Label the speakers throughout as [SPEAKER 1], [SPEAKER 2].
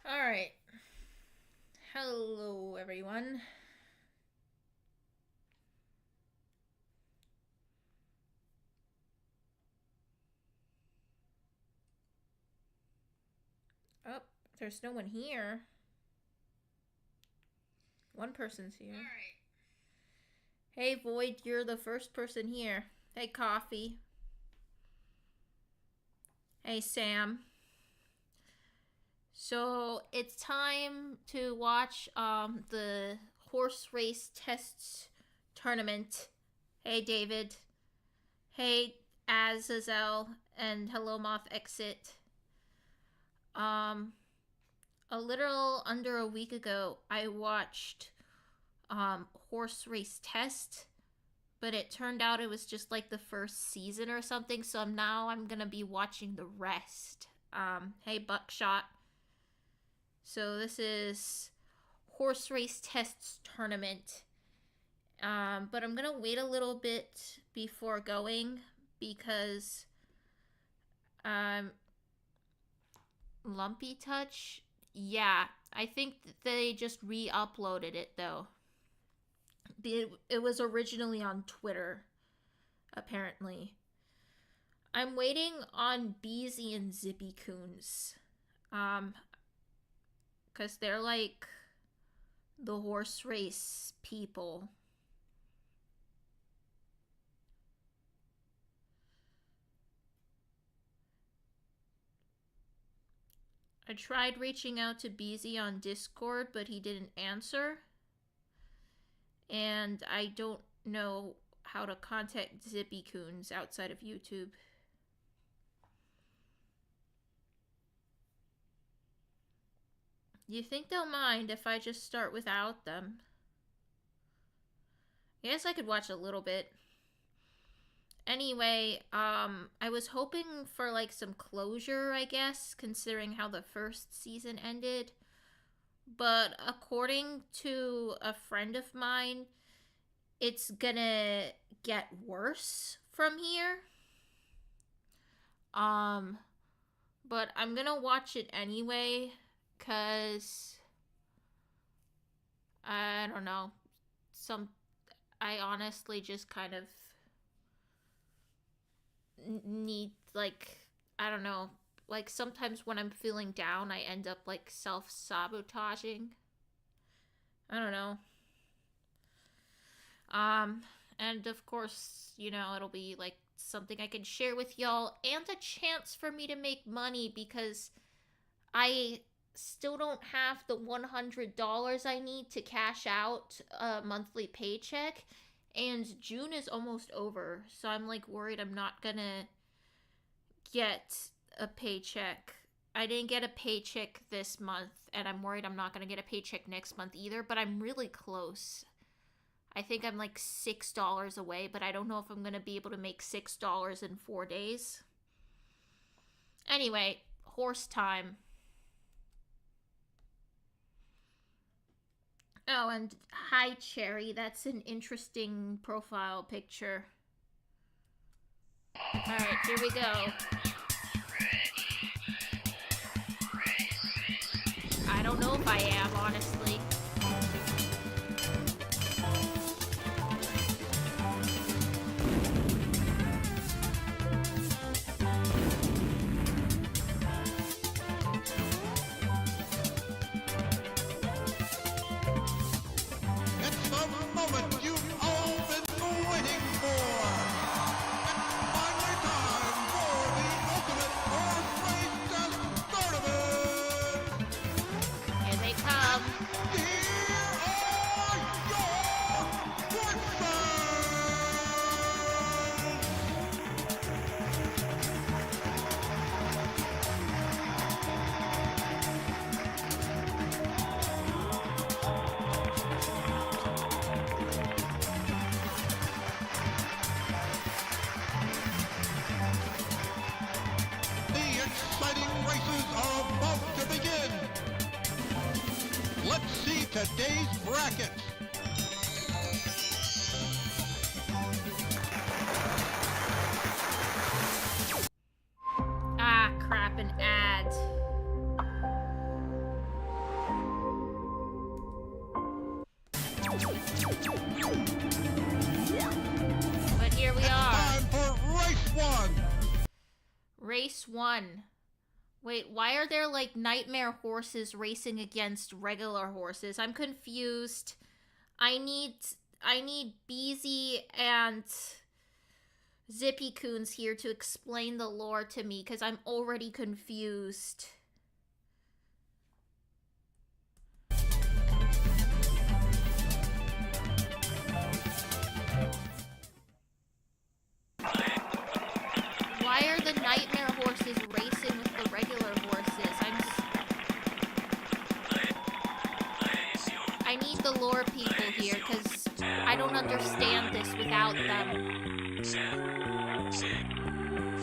[SPEAKER 1] Alright. Hello, everyone. Oh, there's no one here. One person's here. Alright. Hey, Void, you're the first person here. Hey, Coffee. Hey, Sam. So, it's time to watch the horse race tests tournament. Hey, David. Hey, Azazel. And hello, Moth Exit. A little under a week ago, I watched horse race test, but it turned out it was just like the first season or something. So now I'm gonna be watching the rest. Hey, Buckshot. So this is horse race tests tournament. But I'm gonna wait a little bit before going because Lumpy Touch. Yeah, I think they just re-uploaded it though. It was originally on Twitter, apparently. I'm waiting on Beezy and Zippy Coons. Because they're like the horse race people. I tried reaching out to Beezy on Discord, but he didn't answer. And I don't know how to contact Zippy Coons outside of YouTube. You think they'll mind if I just start without them? I guess I could watch a little bit. Anyway, I was hoping for like some closure, I guess, considering how the first season ended. But according to a friend of mine, it's gonna get worse from here. But I'm gonna watch it anyway, cause I don't know. I honestly just kind of need, like, I don't know. Like, sometimes when I'm feeling down, I end up, like, self-sabotaging. I don't know. And of course, you know, it'll be, like, something I can share with y'all and a chance for me to make money because I still don't have the $100 I need to cash out a monthly paycheck. And June is almost over, so I'm, like, worried I'm not gonna get a paycheck. I didn't get a paycheck this month, and I'm worried I'm not going to get a paycheck next month either, but I'm really close. I think I'm like $6 away, but I don't know if I'm going to be able to make $6 in 4 days. Anyway, horse time. Oh, and hi, Cherry. That's an interesting profile picture. Alright, here we go. I don't know if I am, honestly.
[SPEAKER 2] It's the moment you've all been waiting for. It's finally time for the ultimate horse race test tournament.
[SPEAKER 1] Here they come.
[SPEAKER 2] Here are your horses. The exciting races are about to begin. Let's see today's brackets.
[SPEAKER 1] Ah, crap, an ad. But here we are.
[SPEAKER 2] Time for race one.
[SPEAKER 1] Race 1. Wait, why are there like nightmare horses racing against regular horses? I'm confused. I need Beezy and Zippy Coons here to explain the lore to me because I'm already confused. Why are the nightmare horses racing with the regular horses? I need the lore people here because I don't understand this without them.
[SPEAKER 3] 7, 6,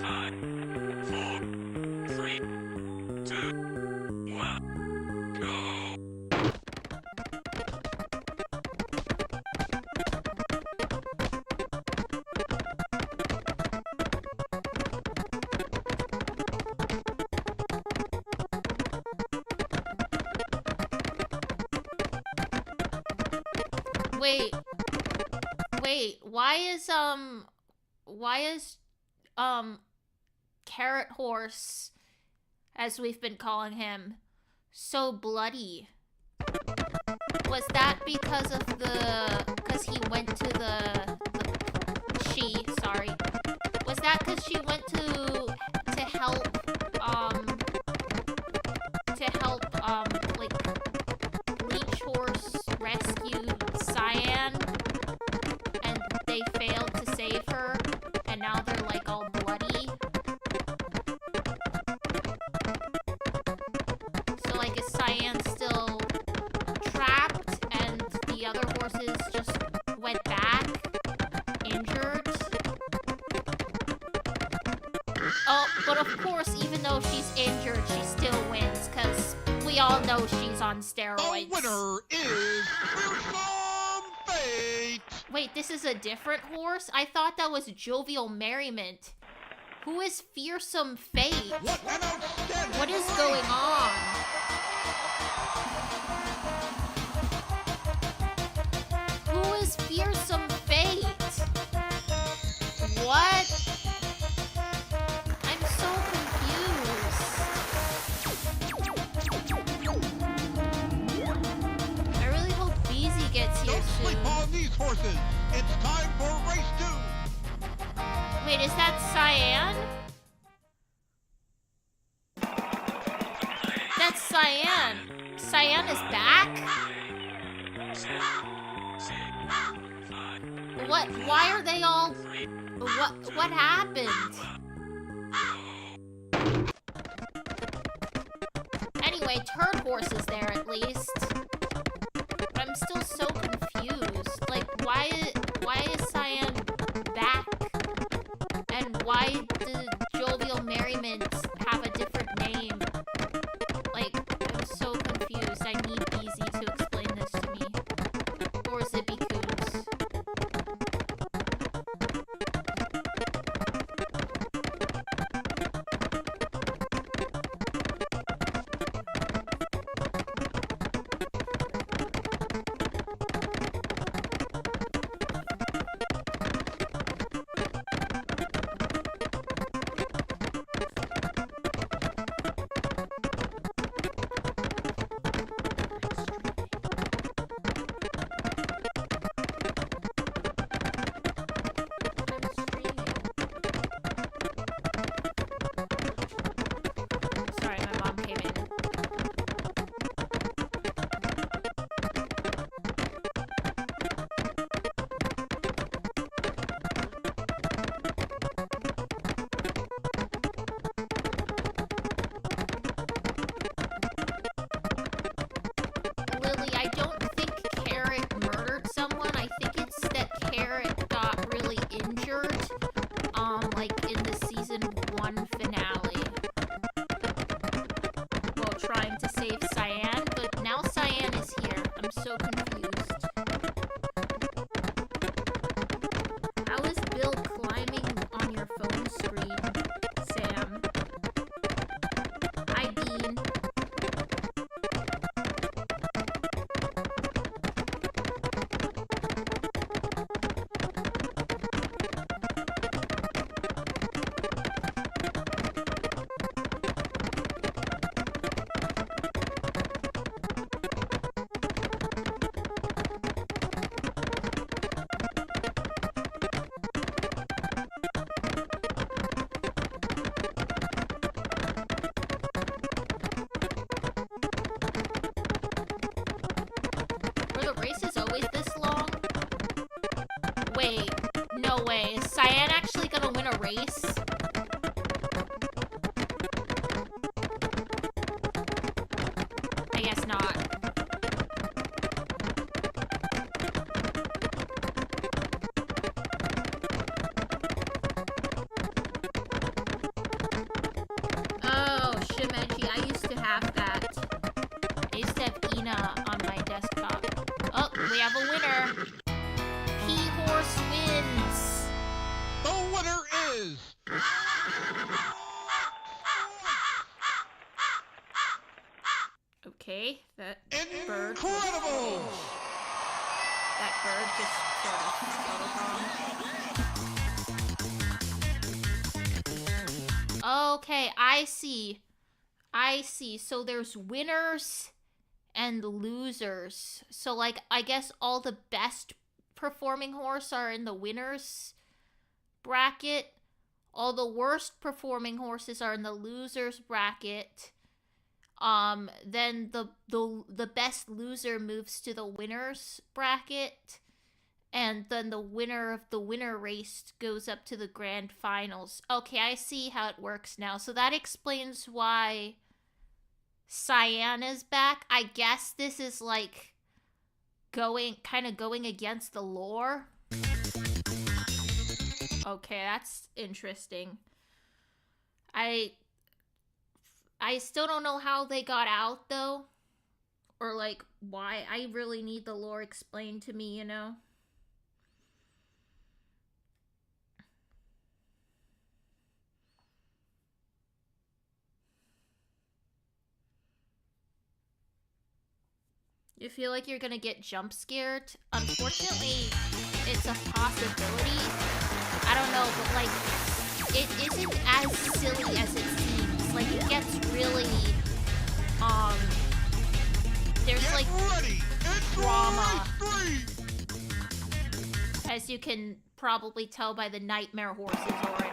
[SPEAKER 3] 5, 4, 3, 2, 1, go.
[SPEAKER 1] Wait, why is Carrot Horse, as we've been calling him, so bloody? Was that because he went to was that because she went to help like Leech Horse rescue Cyan and they failed to save her and now they're like all bloody? So like is Cyan still trapped and the other horses just went back injured? Oh, but of course, even though she's injured, she still wins, because we all know she's on steroids.
[SPEAKER 2] The winner is Fearsome Fate.
[SPEAKER 1] Wait, this is a different horse? I thought that was Jovial Merriment. Who is Fearsome Fate?
[SPEAKER 2] What an outstanding
[SPEAKER 1] What is
[SPEAKER 2] race.
[SPEAKER 1] going on? Who is Fearsome Fate? What? I'm so confused. I really hope Beezy gets here
[SPEAKER 2] Don't sleep
[SPEAKER 1] soon.
[SPEAKER 2] on these horses. It's time for race 2.
[SPEAKER 1] Wait, is that Cyan? That's Cyan. Cyan is back? What? Why are they all... What happened? Anyway, Turd Horse is there at least. But I'm still so confused. Like, why is Cyan back? And why does Jovial Merriment have a different name? Like, I'm so confused. I need Beezy to explain this to me. Or Zippy Coons. the race is always this long? Wait, no way. Is Cyan actually gonna win a race? I guess not. Oh, Shimeji, I used to have that. I used to have Ina on my desktop. Oh, we have a winner. P-Horse wins.
[SPEAKER 2] The winner is...
[SPEAKER 1] Okay, that bird.
[SPEAKER 2] Incredible!
[SPEAKER 1] That bird just sort of scuttled. Okay, I see. I see. So there's winners and losers. So, like, I guess all the best performing horse are in the winners bracket. All the worst performing horses are in the losers bracket. Then the best loser moves to the winners bracket. And then the winner of the winner race goes up to the grand finals. Okay, I see how it works now. So that explains why Cyan is back. I guess this is like going against the lore. Okay, that's interesting. I still don't know how they got out though. Or like why. I really need the lore explained to me, you know? You feel like you're gonna get jump scared? Unfortunately, it's a possibility. I don't know, but like, it isn't as silly as it seems. Like, it gets really, there's like drama. As you can probably tell by the nightmare horses already.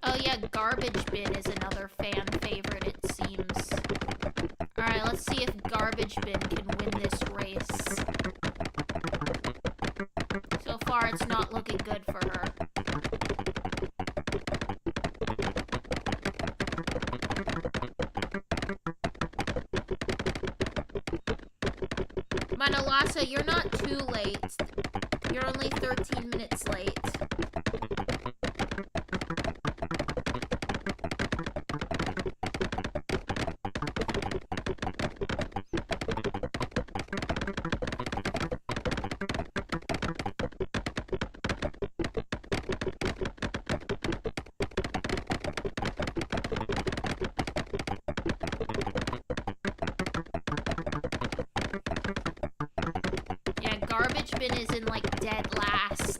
[SPEAKER 1] Oh yeah, Garbage Bin is another fan favorite, it seems. Alright, let's see if Garbage Bin can win this race. So far, it's not looking good for her. Manalasa, you're not too late. You're only 13 minutes late. Yeah, Garbage Bin is in like dead last.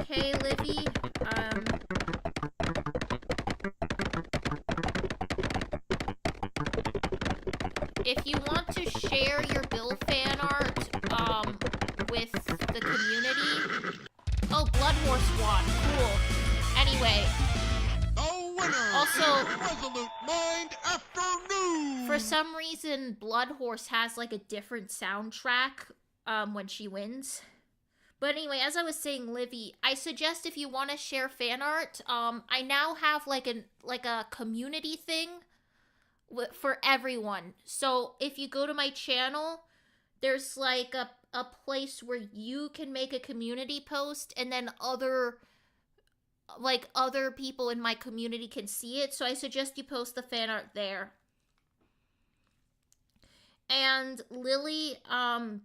[SPEAKER 1] Okay, Livy, if you want to share your Bill fan art, with the community... Oh, Blood Horse won. Cool. Anyway.
[SPEAKER 2] The winner
[SPEAKER 1] Also,
[SPEAKER 2] is Resolute Mind Afternoon!
[SPEAKER 1] For some reason, Blood Horse has like a different soundtrack when she wins. But anyway, as I was saying, Livy, I suggest if you want to share fan art, I now have like a community thing for everyone. So if you go to my channel, there's like a place where you can make a community post, and then other people in my community can see it. So I suggest you post the fan art there. And Lily,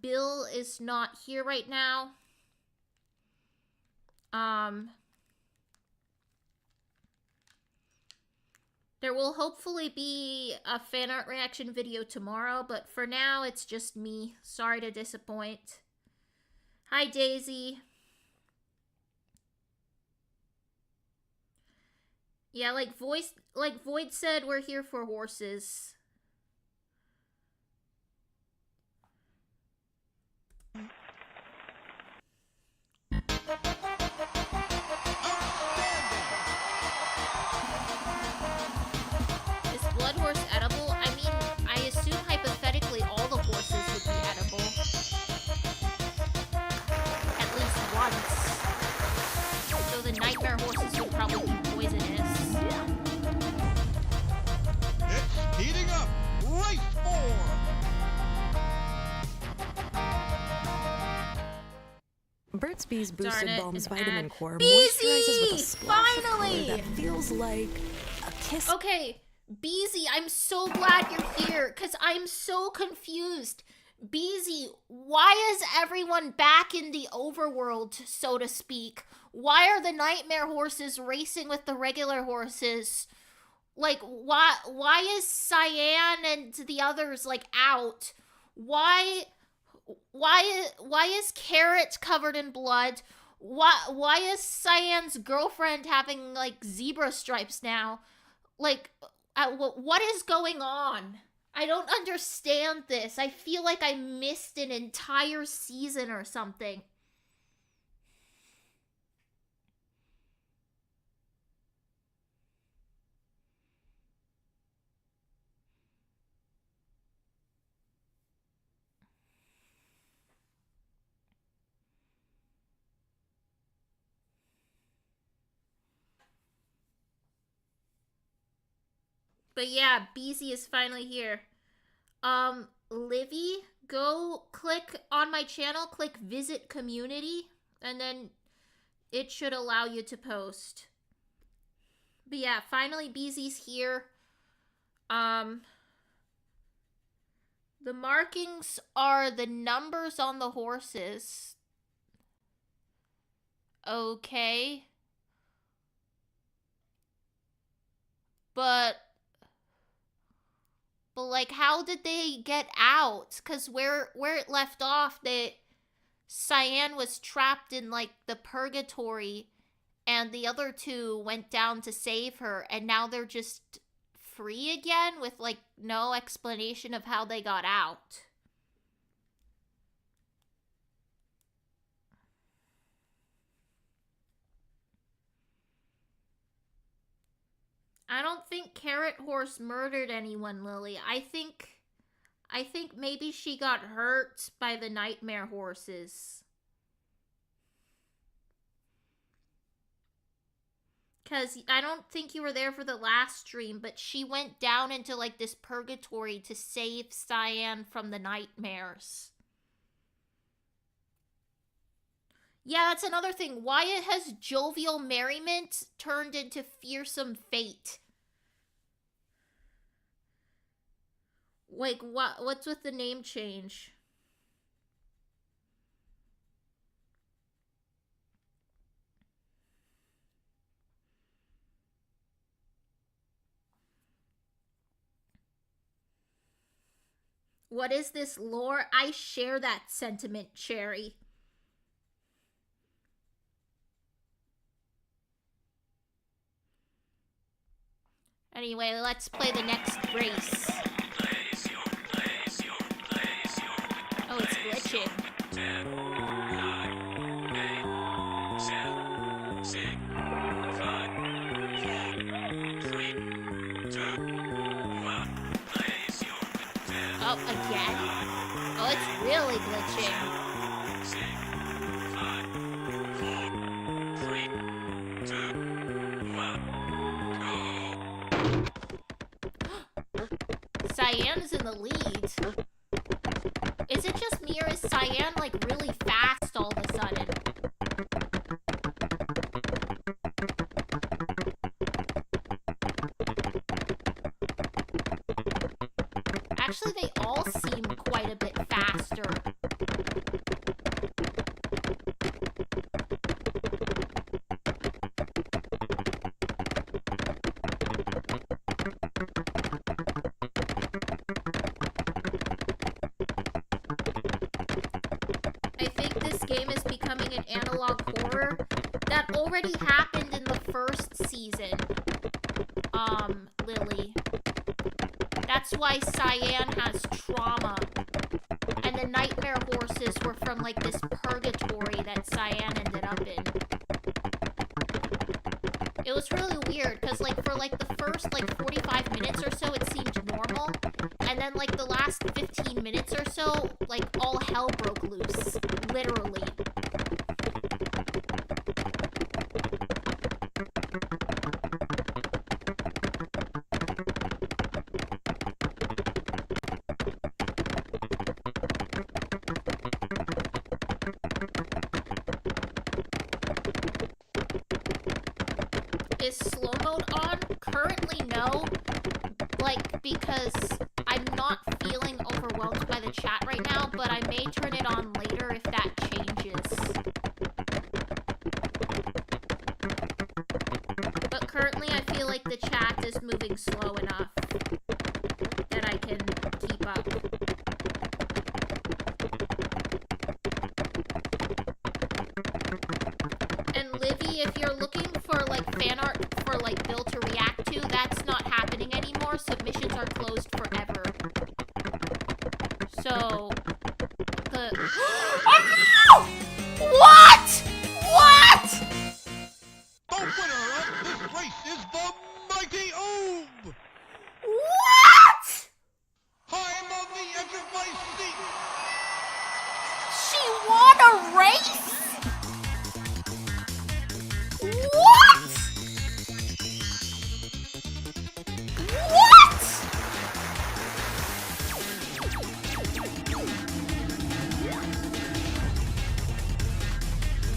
[SPEAKER 1] Bill is not here right now. There will hopefully be a fan art reaction video tomorrow, but for now, it's just me. Sorry to disappoint. Hi, Daisy. Yeah, like Void said, we're here for horses. Is Blood Horse edible? I mean, I assume hypothetically all the horses would be edible. At least once. So the nightmare horses would probably be poisonous.
[SPEAKER 2] It's heating up. Race 4.
[SPEAKER 4] Burt's Bees
[SPEAKER 1] Darn
[SPEAKER 4] Boosted
[SPEAKER 1] it,
[SPEAKER 4] Balm's
[SPEAKER 1] an
[SPEAKER 4] Vitamin
[SPEAKER 1] ad.
[SPEAKER 4] Core
[SPEAKER 1] Beezy!
[SPEAKER 4] moisturizes with a splash of color
[SPEAKER 1] Finally!
[SPEAKER 4] that feels like a kiss.
[SPEAKER 1] Okay, Beezy, I'm so glad you're here, because I'm so confused. Beezy, why is everyone back in the overworld, so to speak? Why are the nightmare horses racing with the regular horses? Like, why is Cyan and the others, like, out? Why is Carrot covered in blood? Why is Cyan's girlfriend having, like, zebra stripes now? Like, what is going on? I don't understand this. I feel like I missed an entire season or something. But yeah, Beezy is finally here. Livy, go click on my channel, click visit community, and then it should allow you to post. But yeah, finally Beezy's here. The markings are the numbers on the horses. Okay. But like, how did they get out? Because where it left off, that Cyan was trapped in, like, the purgatory, and the other two went down to save her, and now they're just free again with, like, no explanation of how they got out. I don't think Carrot Horse murdered anyone, Lily. I think maybe she got hurt by the nightmare horses. Because I don't think you were there for the last stream, but she went down into, like, this purgatory to save Cyan from the nightmares. Yeah, that's another thing. Why has Jovial Merriment turned into Fearsome Fate? Like, what's with the name change? What is this lore? I share that sentiment, Cherry. Anyway, let's play the next race. Oh, it's glitching.
[SPEAKER 3] 10, 9, 8, 7, 6, 5, 4, 3, 2, 1. Place your bets.
[SPEAKER 1] Oh, again? Oh, it's really glitching.
[SPEAKER 3] 6, 5, 4, 3, 2, 1, go.
[SPEAKER 1] Cyan is in the lead. Is it just me, or is Cyan, like, really fast all of a sudden? Actually, they all seem quite a bit faster. game is becoming an analog horror. That already happened in the first season, Lily. That's why Cyan has trauma. And the nightmare horses were from, like, this purgatory that Cyan ended up in. It was really weird, because, like, for, like, the first, like, 45 minutes or so, it seemed normal. And then, like, the last 15 minutes or so, like, all hell broke loose. Literally. Is slow mode on? Currently, no. Like, because I'm not feeling overwhelmed by the chat right now, but I may turn it on later if that changes. But currently, I feel like the chat is moving slow enough that I can keep up. And Livy, if you're looking for, like, fan art for, like, Bill to react to, that's not happening anymore. Submissions are closed forever. So, the... Oh, no! What? What?
[SPEAKER 2] The winner of this race is the Mighty Oob!
[SPEAKER 1] What?
[SPEAKER 2] I'm on the edge of my seat!
[SPEAKER 1] She won a race? What? What?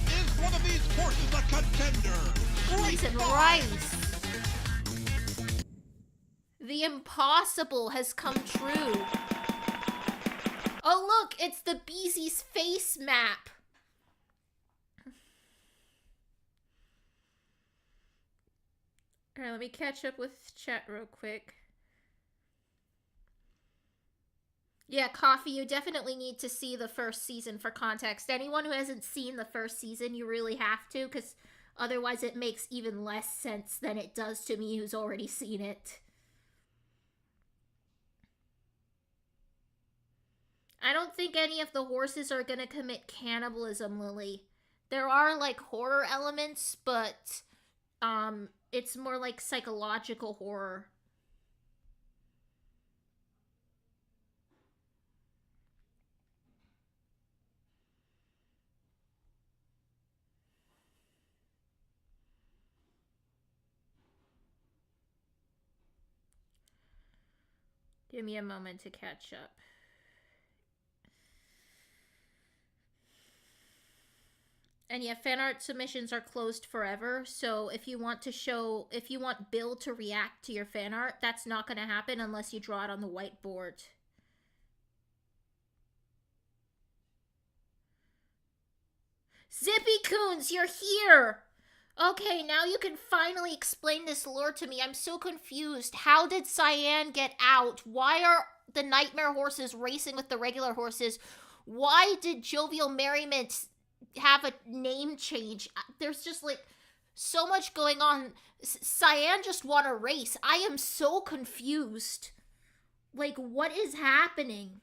[SPEAKER 2] Is one of these horses a contender?
[SPEAKER 1] Cheese and rice. The impossible has come true. Oh look, it's the Beezy's face map. Alright, let me catch up with chat real quick. Yeah, Coffee, you definitely need to see the first season for context. Anyone who hasn't seen the first season, you really have to, because otherwise it makes even less sense than it does to me who's already seen it. I don't think any of the horses are gonna commit cannibalism, Lily. There are, like, horror elements, but, it's more like psychological horror. Give me a moment to catch up. And yeah, fan art submissions are closed forever, so if you want Bill to react to your fan art, that's not going to happen unless you draw it on the whiteboard. Zippy Coons, you're here! Okay, now you can finally explain this lore to me. I'm so confused. How did Cyan get out? Why are the nightmare horses racing with the regular horses? Why did Jovial Merriment have a name change? There's just, like, so much going on. Cyan just won a race. I am so confused. Like, what is happening?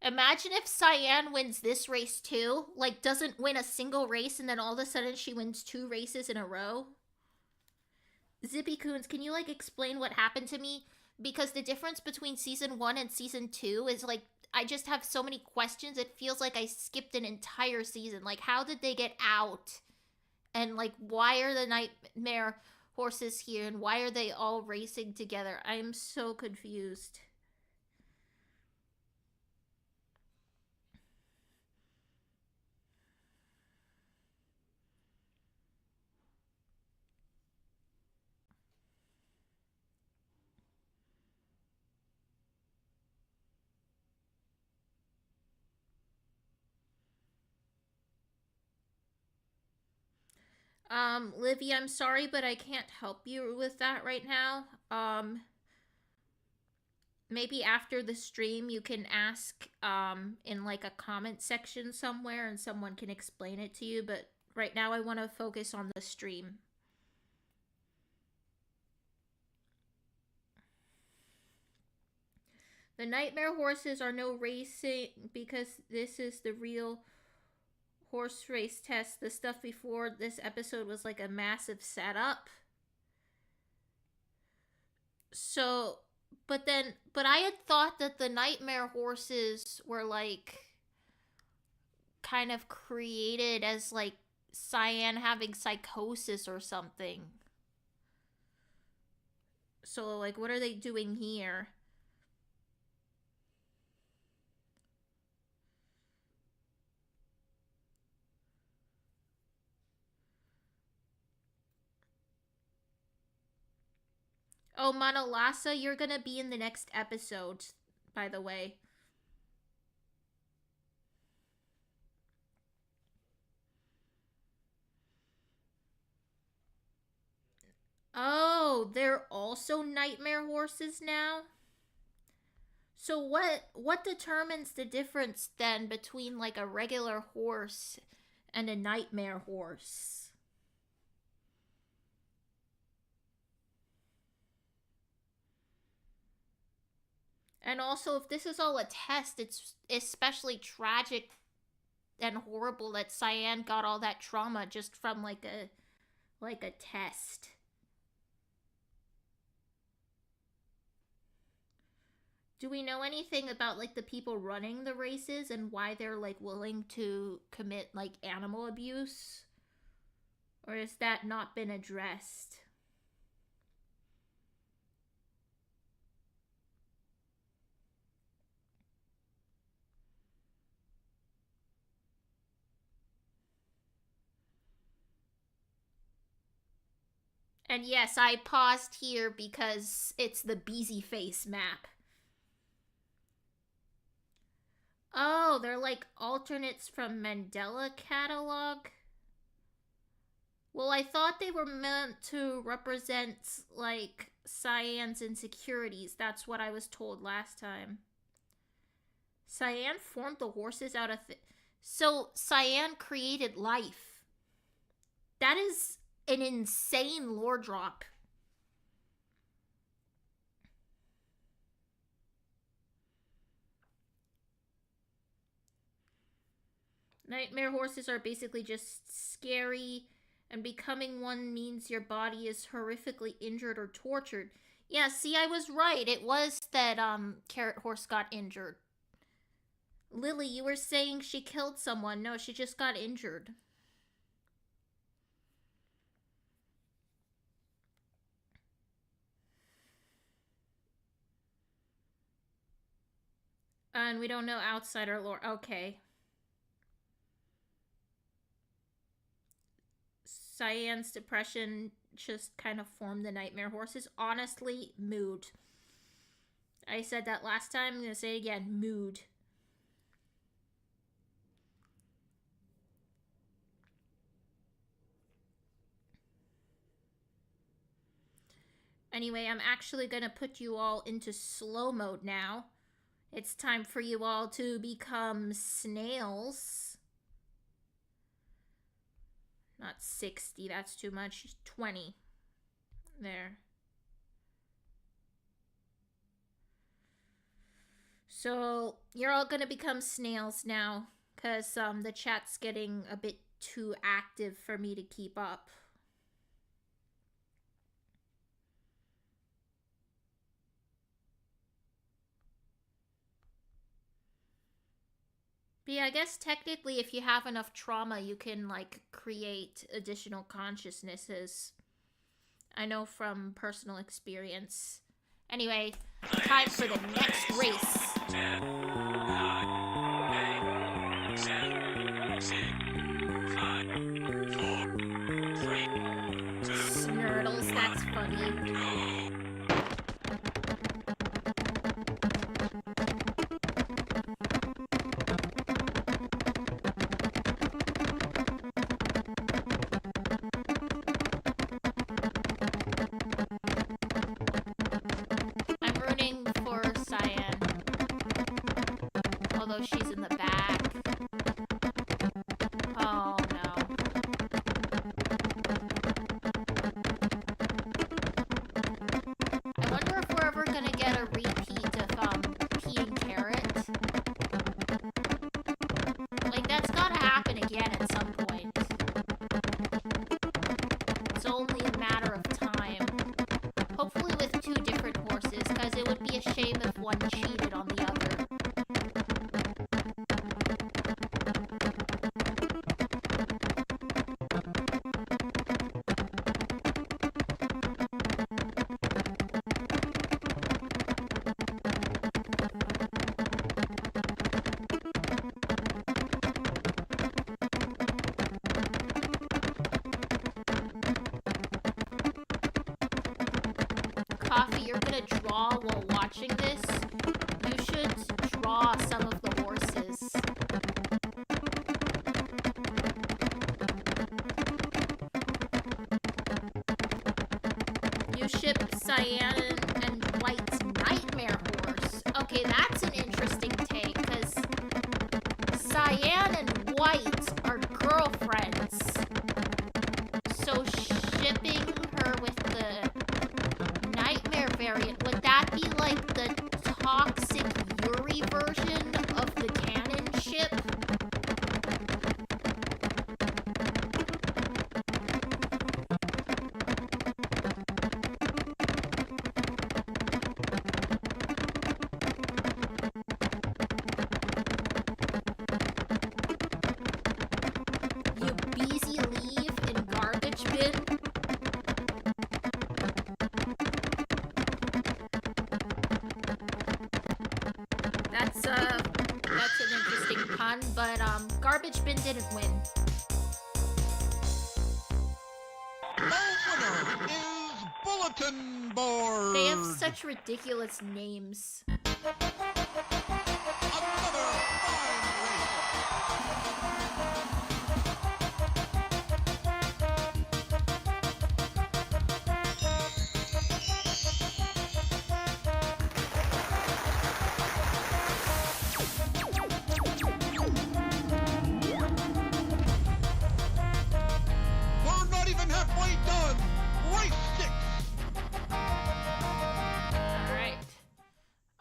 [SPEAKER 1] Imagine if Cyan wins this race too. Like, doesn't win a single race and then all of a sudden she wins 2 races in a row. Zippy Coons, can you, like, explain what happened to me? Because the difference between Season 1 and Season 2 is, like, I just have so many questions. It feels like I skipped an entire season. Like, how did they get out? And, like, why are the nightmare horses here? And why are they all racing together? I am so confused. Livy, I'm sorry, but I can't help you with that right now. Maybe after the stream you can ask, in like a comment section somewhere and someone can explain it to you, but right now I want to focus on the stream. The Nightmare Horses are no racing because this is the real horse race test. The stuff before this episode was like a massive setup. So, but I had thought that the Nightmare Horses were like kind of created as like Cyan having psychosis or something. So, like, what are they doing here? Oh, Manalasa, you're gonna be in the next episode, by the way. Oh, they're also Nightmare Horses now? So what determines the difference then between like a regular horse and a Nightmare Horse? And also, if this is all a test, it's especially tragic and horrible that Cyan got all that trauma just from like a test. Do we know anything about like the people running the races and why they're like willing to commit like animal abuse? Or has that not been addressed? And yes, I paused here because it's the Beezy Face map. Oh, they're like alternates from Mandela Catalog? Well, I thought they were meant to represent, like, Cyan's insecurities. That's what I was told last time. Cyan formed the horses out of... So, Cyan created life. That is an insane lore drop. Nightmare horses are basically just scary, and becoming one means your body is horrifically injured or tortured. Yeah, see, I was right. It was that, Carrot Horse got injured. Lily, you were saying she killed someone. No, she just got injured. And we don't know outsider lore. Okay. Cyan's depression just kind of formed the Nightmare Horses. Honestly, mood. I said that last time. I'm going to say it again. Mood. Anyway, I'm actually going to put you all into slow mode now. It's time for you all to become snails. Not 60, that's too much. 20. There. So, you're all gonna become snails now, because the chat's getting a bit too active for me to keep up. But yeah, I guess technically if you have enough trauma, you can, like, create additional consciousnesses. I know from personal experience. Anyway, time for the next race.
[SPEAKER 3] 10, 9, 8, 7, 6, 5, 4, 3, 2,
[SPEAKER 1] Snurtles, that's funny.
[SPEAKER 3] go.
[SPEAKER 1] one cheated on the other. Coffee, you're gonna draw while watching this. You should draw some of the horses. You ship Cyan and White's Nightmare Horse. Okay, that's an interesting take, because Cyan and White are girlfriends. So shipping her with the Nightmare variant, would that be like the toxic Yuri version of the canon ship? You busy leave in garbage bin? That's an interesting pun, but garbage bin didn't win.
[SPEAKER 2] The winner is Bulletin Board.
[SPEAKER 1] They have such ridiculous names.
[SPEAKER 2] Another fine race. We're not even halfway done. Race 6.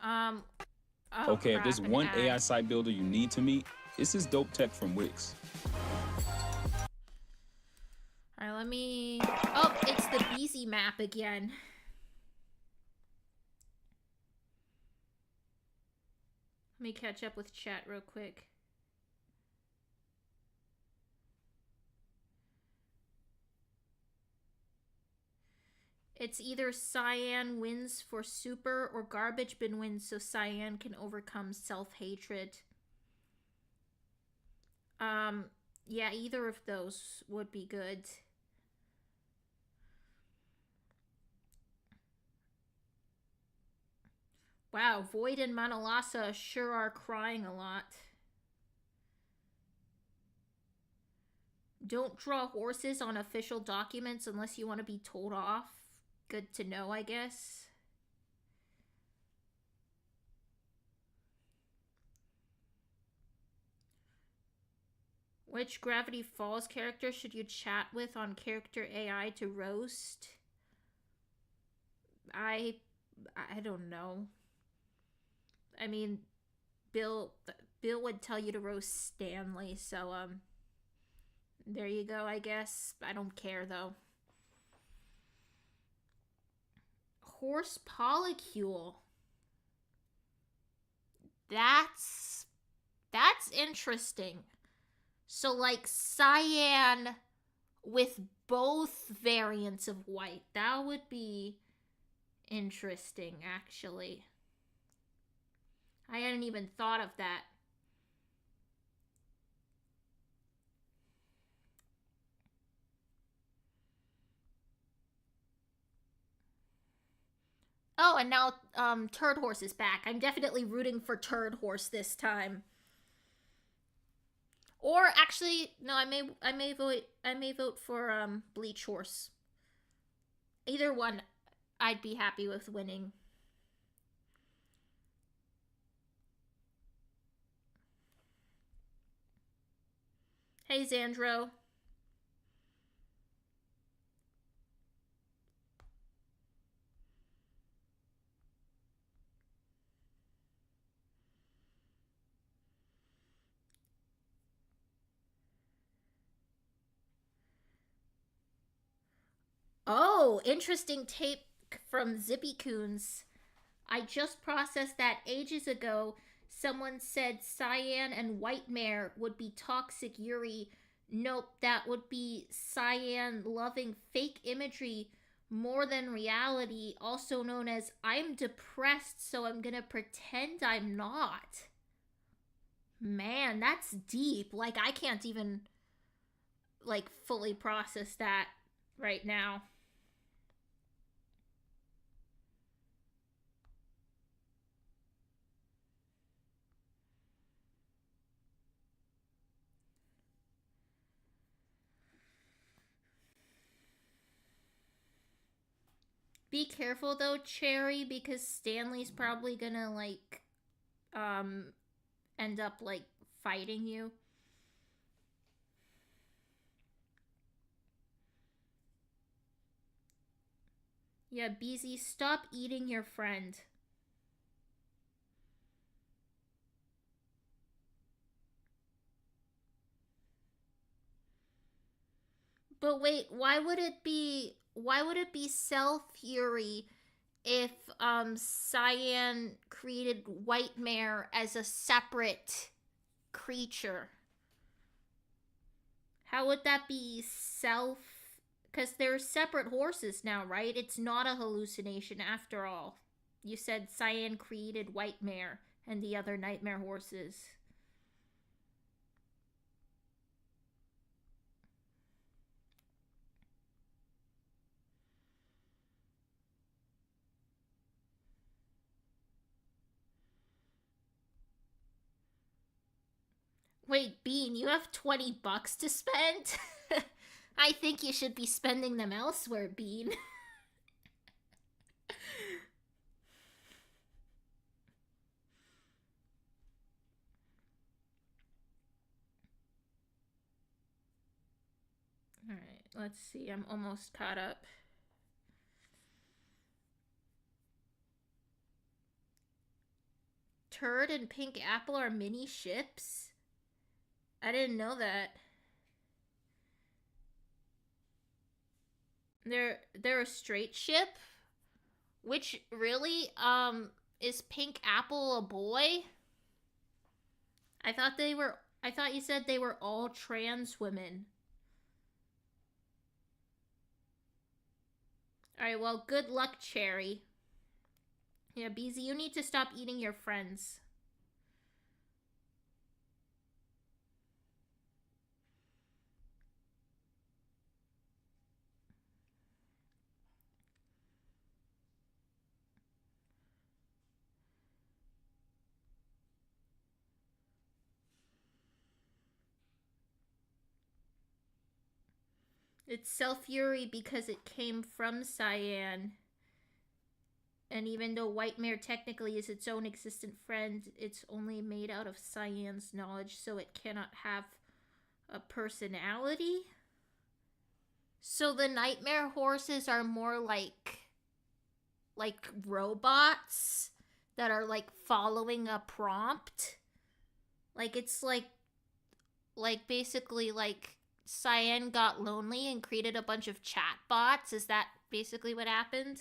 [SPEAKER 1] Alright. Oh,
[SPEAKER 5] Okay, if
[SPEAKER 1] crap,
[SPEAKER 5] there's
[SPEAKER 1] an
[SPEAKER 5] one
[SPEAKER 1] ad.
[SPEAKER 5] AI site builder you need to meet, it's this dope tech from Wix.
[SPEAKER 1] Alright, let me... Oh, it's the Beezy map again. Let me catch up with chat real quick. It's either Cyan wins for Super or Garbage Bin wins so Cyan can overcome self-hatred. Yeah, either of those would be good. Wow, Void and Manalasa sure are crying a lot. Don't draw horses on official documents unless you want to be told off. Good to know, I guess. Which Gravity Falls character should you chat with on character AI to roast? I don't know. I mean, Bill would tell you to roast Stanley, so there you go, I guess. I don't care though. Horse Polycule. That's interesting. So like Cyan with both variants of White. That would be interesting, actually. I hadn't even thought of that. Oh, and now Turd Horse is back. I'm definitely rooting for Turd Horse this time. Or actually, no, I may vote for Bleach Horse. Either one I'd be happy with winning. Hey, Xandro. Oh, interesting tape from Zippy Coons. I just processed that ages ago. Someone said Cyan and Whitemare would be toxic Yuri. Nope, that would be Cyan loving fake imagery more than reality, also known as I'm depressed, so I'm gonna pretend I'm not. Man, that's deep. Like, I can't even, like, fully process that right now. Be careful though, Cherry, because Stanley's probably gonna, like, end up, like, fighting you. Yeah, BZ, stop eating your friend. But wait, why would it be Self Fury if Cyan created Whitemare as a separate creature? How would that be self? Because they're separate horses now, right? It's not a hallucination after all. You said Cyan created Whitemare and the other nightmare horses. Wait, Bean, you have $20 to spend? I think you should be spending them elsewhere, Bean. Alright, let's see. I'm almost caught up. Turd and Pink Apple are mini ships? I didn't know that. They're a straight ship? Which, really? Is Pink Apple a boy? I thought you said they were all trans women. Alright, well, good luck, Cherry. Yeah, BZ, you need to stop eating your friends. It's Self Fury because it came from Cyan. And even though Whitemare technically is its own existent friend, it's only made out of Cyan's knowledge, so it cannot have a personality. So the nightmare horses are more like robots that are like following a prompt. Like it's like basically like Cyan got lonely and created a bunch of chat bots. Is that basically what happened?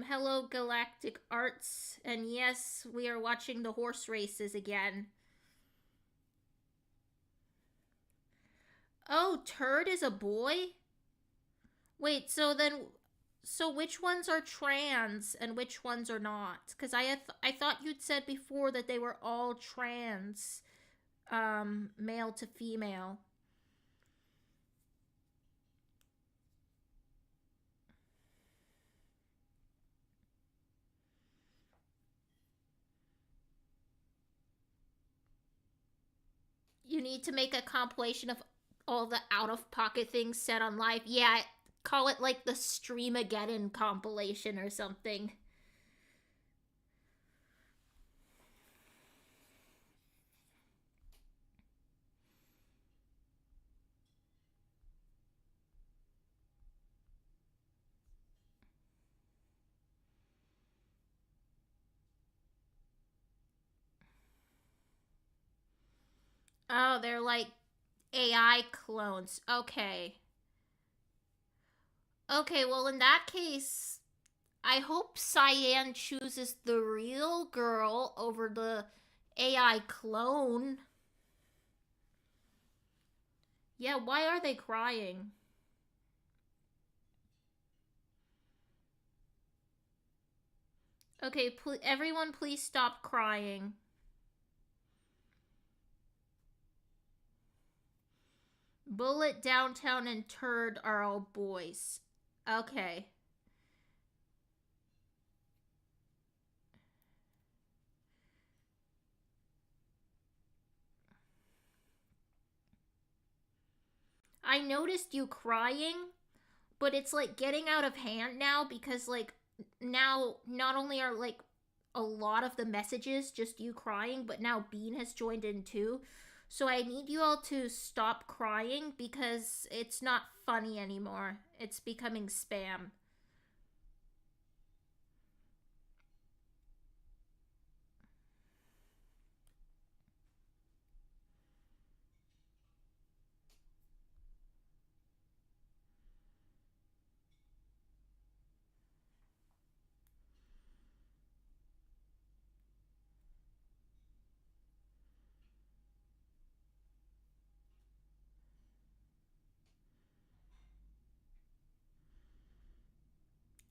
[SPEAKER 1] Hello Galactic Arts, and yes, we are watching the horse races again. Oh, Turd is a boy? Wait, so which ones are trans and which ones are not? Because I thought you'd said before that they were all trans, male to female. You need to make a compilation of all the out-of-pocket things said on live. Yeah, call it like the Streamageddon compilation or something. Oh, they're like AI clones. Okay. Okay, well, in that case, I hope Cyan chooses the real girl over the AI clone. Yeah, why are they crying? Okay, everyone please stop crying. Bullet, Downtown, and Turd are all boys. Okay. I noticed you crying, but it's like getting out of hand now because like now not only are like a lot of the messages just you crying, but now Bean has joined in too. So I need you all to stop crying because it's not funny anymore. It's becoming spam.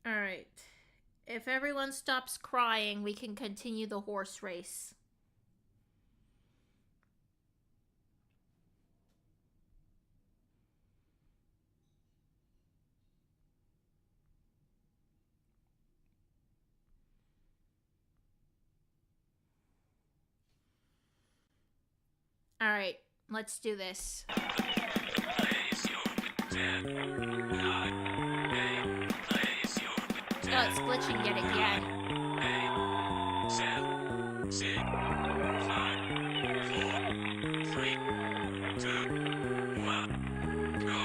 [SPEAKER 1] Alright. If everyone stops crying, we can continue the horse race. Alright, let's do this. Oh, it's glitching yet again.
[SPEAKER 3] 7, 6, 5, 4, 3, 2, 1, go.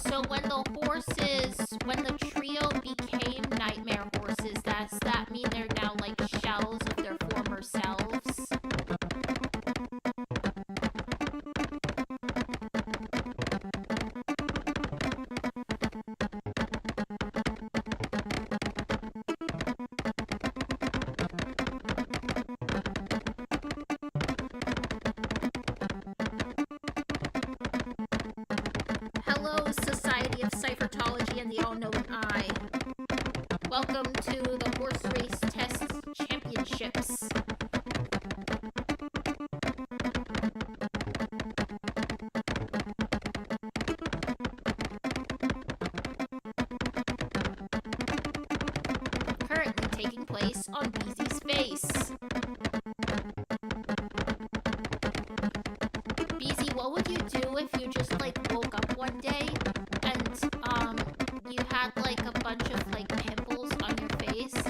[SPEAKER 1] So when the trio became nightmare horses, does that mean they're now like shells of their former selves? Hello, Society of Cyphertology and the All-Knowing Eye. Welcome to the Horse Race Test Championships. Currently taking place on Beezy's face. Beezy, what would you do if you just like woke up one day and you had like a bunch of like pimples on your face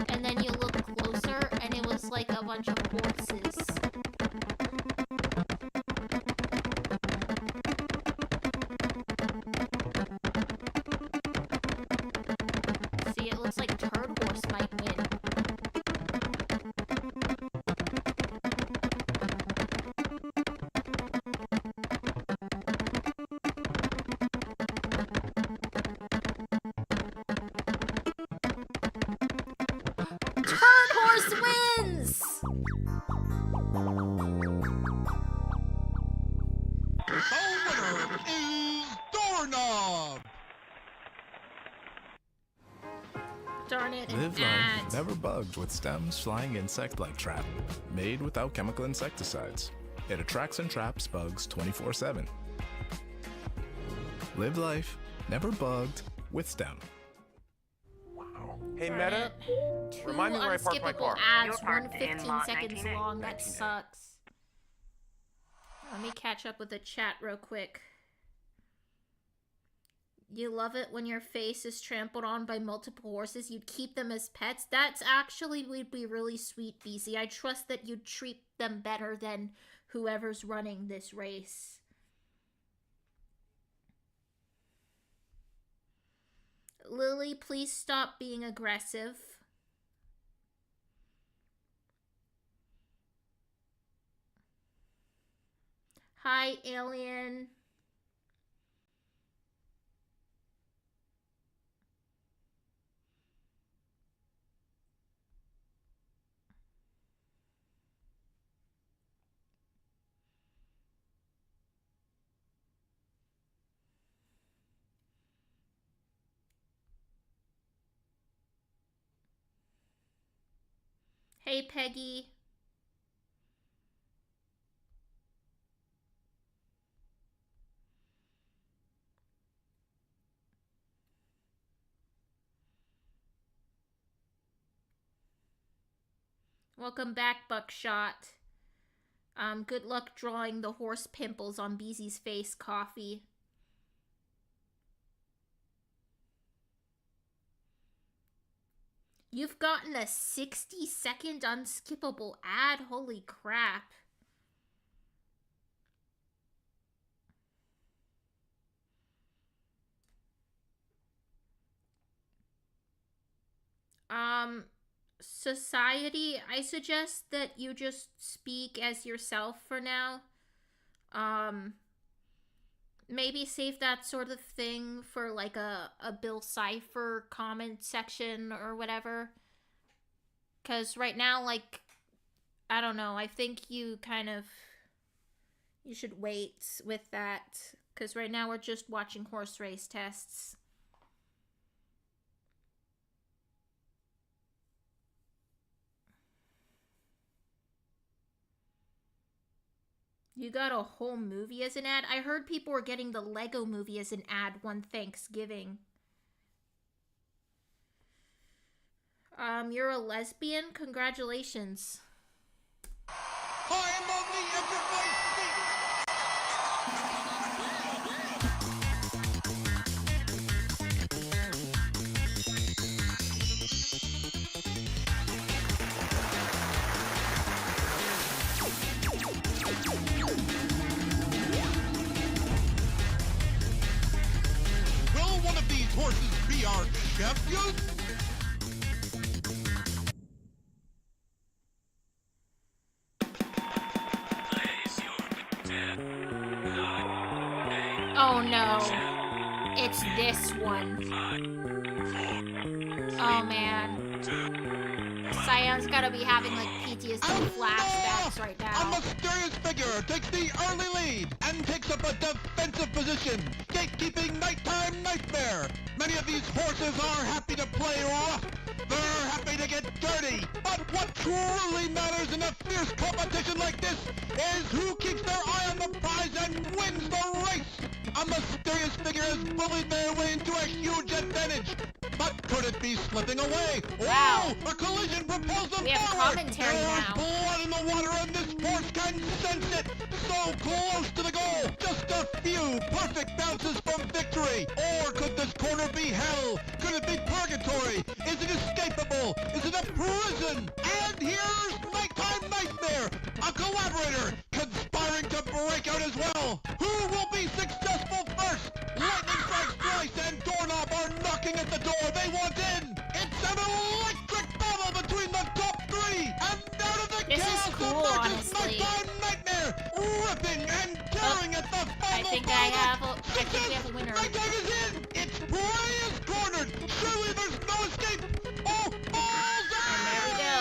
[SPEAKER 1] and then you look closer and it was like a bunch of horses? See, it looks like Turd Horse might win. Turd Horse wins!
[SPEAKER 2] The winner is Doorknob.
[SPEAKER 1] Darn it, an
[SPEAKER 6] Live
[SPEAKER 1] ad.
[SPEAKER 6] life never bugged with STEM's flying insect light trap, made without chemical insecticides. It attracts and traps bugs 24/7. Live life, never bugged, with STEM.
[SPEAKER 7] Hey,
[SPEAKER 1] Darn
[SPEAKER 7] Meta,
[SPEAKER 1] it. Two
[SPEAKER 7] remind me where I parked my
[SPEAKER 1] unskippable
[SPEAKER 7] car.
[SPEAKER 1] ads,
[SPEAKER 8] You're parked
[SPEAKER 1] one
[SPEAKER 8] in
[SPEAKER 1] 15
[SPEAKER 8] lot
[SPEAKER 1] seconds
[SPEAKER 8] 19A.
[SPEAKER 1] long. That
[SPEAKER 7] 19A.
[SPEAKER 1] sucks. Let me catch up with the chat real quick. You love it when your face is trampled on by multiple horses. You'd keep them as pets. That's actually would be really sweet, BZ. I trust that you'd treat them better than whoever's running this race. Lily, please stop being aggressive. Hi, Alien. Hey, Peggy. Welcome back, Buckshot. Good luck drawing the horse pimples on Beezy's face, Coffee. You've gotten a 60-second unskippable ad? Holy crap. Society, I suggest that you just speak as yourself for now. Maybe save that sort of thing for like a Bill Cipher comment section or whatever. Because right now, like, I don't know, I think you should wait with that. Because right now we're just watching horse race tests. You got a whole movie as an ad? I heard people were getting the Lego movie as an ad one Thanksgiving. You're a lesbian? Congratulations.
[SPEAKER 2] I'm on the edge of my seat. Will one of these horses be our champion?
[SPEAKER 3] Place your bet. 9, 8,
[SPEAKER 1] Oh no.
[SPEAKER 3] 7,
[SPEAKER 1] It's this one.
[SPEAKER 3] 5, 4,
[SPEAKER 1] Oh man.
[SPEAKER 3] 2,
[SPEAKER 1] Cyan's gotta be having like PTSD flashbacks right
[SPEAKER 2] A
[SPEAKER 1] now.
[SPEAKER 2] mysterious figure takes the early lead and takes up a defensive position, gatekeeping Nighttime Nightmare. Many of these horses are happy to play rough. They're happy to get dirty. But what truly matters in a fierce competition like this is who keeps their eye on the prize and wins the race. A mysterious figure has bullied their way into a huge advantage. But could it be slipping away?
[SPEAKER 1] Wow.
[SPEAKER 2] Oh, a collision propels them
[SPEAKER 1] We have
[SPEAKER 2] forward.
[SPEAKER 1] commentary
[SPEAKER 2] There's
[SPEAKER 1] now.
[SPEAKER 2] blood in the water and this horse can sense it. So close to the goal. Just a few perfect bounces from victory. Or could this corner be hell? Could it be purgatory? Is it escapable? Is it a prison? And here's Nighttime Nightmare, a collaborator, conspiring to break out as well. Who will be successful first? Lightning strikes twice and Doorknob are knocking at the door. They want in. It's an electric battle between the top three. And out of the
[SPEAKER 1] This is
[SPEAKER 2] chaos
[SPEAKER 1] cool,
[SPEAKER 2] emerges
[SPEAKER 1] honestly.
[SPEAKER 2] Nighttime Nightmare, ripping and tearing at the
[SPEAKER 1] I
[SPEAKER 2] final
[SPEAKER 1] think
[SPEAKER 2] product.
[SPEAKER 1] I think we have a winner.
[SPEAKER 2] Nighttime is in. Its prey is cornered. Surely there's no escape. Oh,
[SPEAKER 1] And there we go.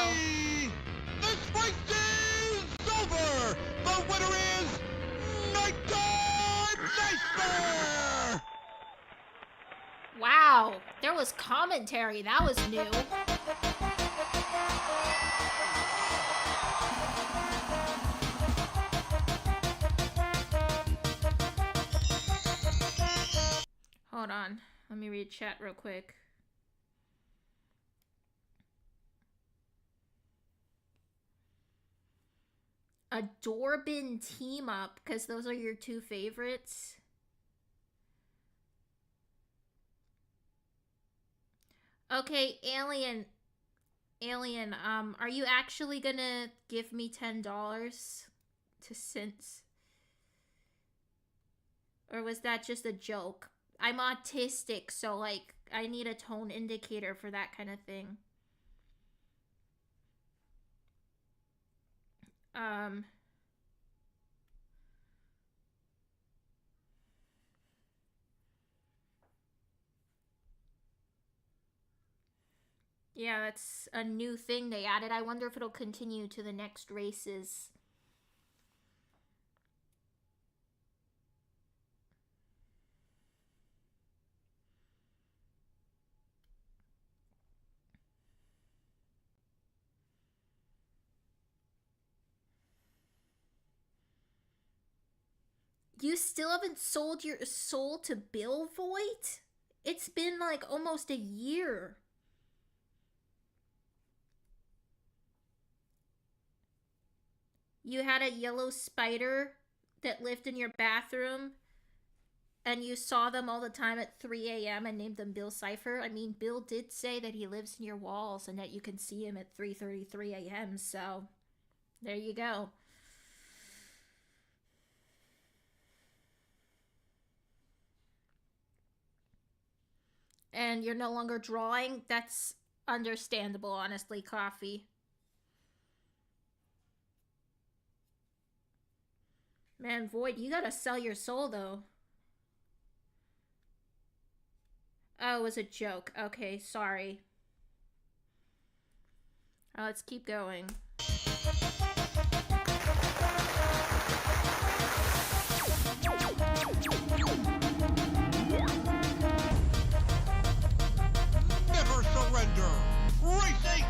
[SPEAKER 2] this race is over. The winner is Nighttime Nightmare.
[SPEAKER 1] Wow, there was commentary. That was new. Let me read chat real quick. A Dorbin team up, because those are your two favorites. Okay, Alien, are you actually gonna give me $10 to Since? Or was that just a joke? I'm autistic, so like I need a tone indicator for that kind of thing. Yeah, that's a new thing they added. I wonder if it'll continue to the next races. You still haven't sold your soul to Bill Voight? It's been like almost a year. You had a yellow spider that lived in your bathroom and you saw them all the time at 3 a.m. and named them Bill Cipher. I mean, Bill did say that he lives in your walls and that you can see him at 3:33 a.m. So, there you go. And you're no longer drawing? That's understandable, honestly, Coffee. Man, Void, you gotta sell your soul, though. Oh, it was a joke. Okay, sorry. Let's keep going.
[SPEAKER 2] Never surrender. Race 8.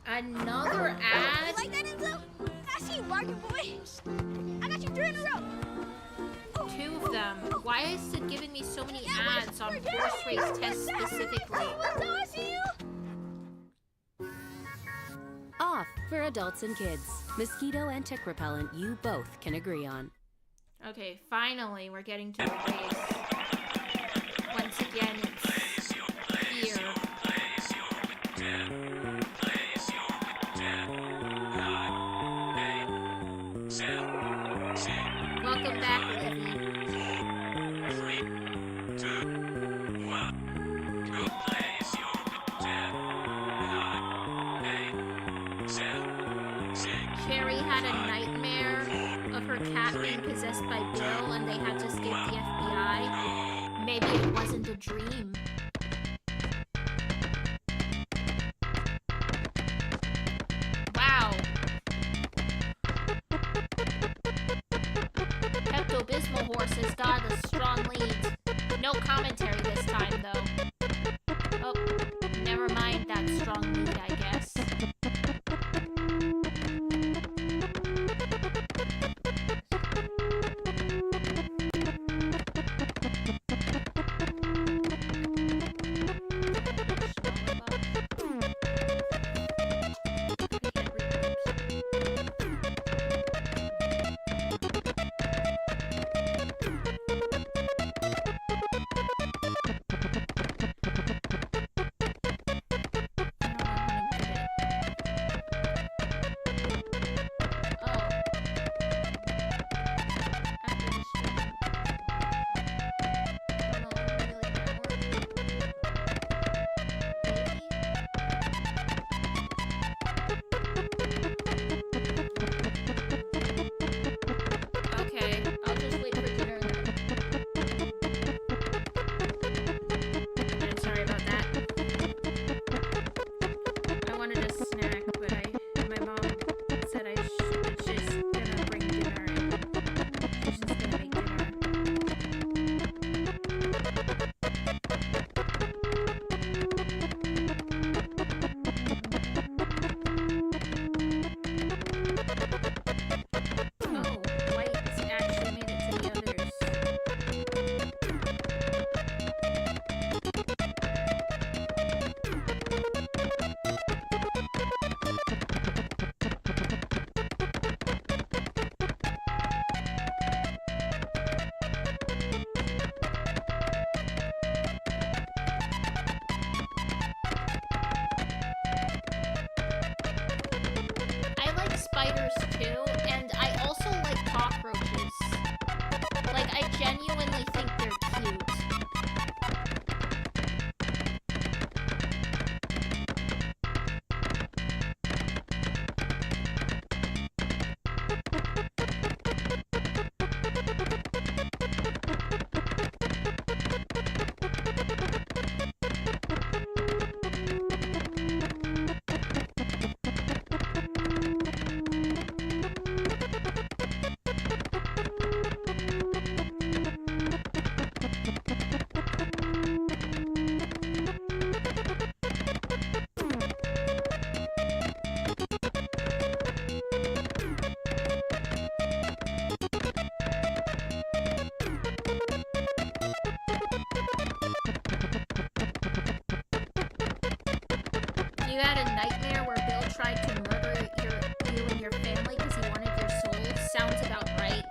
[SPEAKER 1] Another ad?
[SPEAKER 7] Like that, Enzo? I see you barking, boy. I got you 3 in a row. Oh.
[SPEAKER 1] 2 of them. Why is it giving me so many ads on horse race tests specifically?
[SPEAKER 7] Enzo, I see you.
[SPEAKER 8] Off for adults and kids. Mosquito and tick repellent you both can agree on.
[SPEAKER 1] Okay, finally we're getting to the race. Once again, it's here.
[SPEAKER 3] Place your 10. Place your 10. 9, 8, 7, 6,
[SPEAKER 1] Welcome back, Livy.
[SPEAKER 3] 4, 3, 2, 1. Go. Place your 10. 9, 8, 7, 6.
[SPEAKER 1] Cherry had a nightmare of her cat being possessed by Bill and they had to escape the FBI. Maybe it wasn't a dream. Wow. Pepto-Bismol horse has got a strong lead. No commentary this time, though. Oh, never mind that strong lead, I guess. spiders too, and I also like cockroaches. Like, I genuinely think they're cute. You had a nightmare where Bill tried to murder you and your family because he wanted your soul? Sounds about right.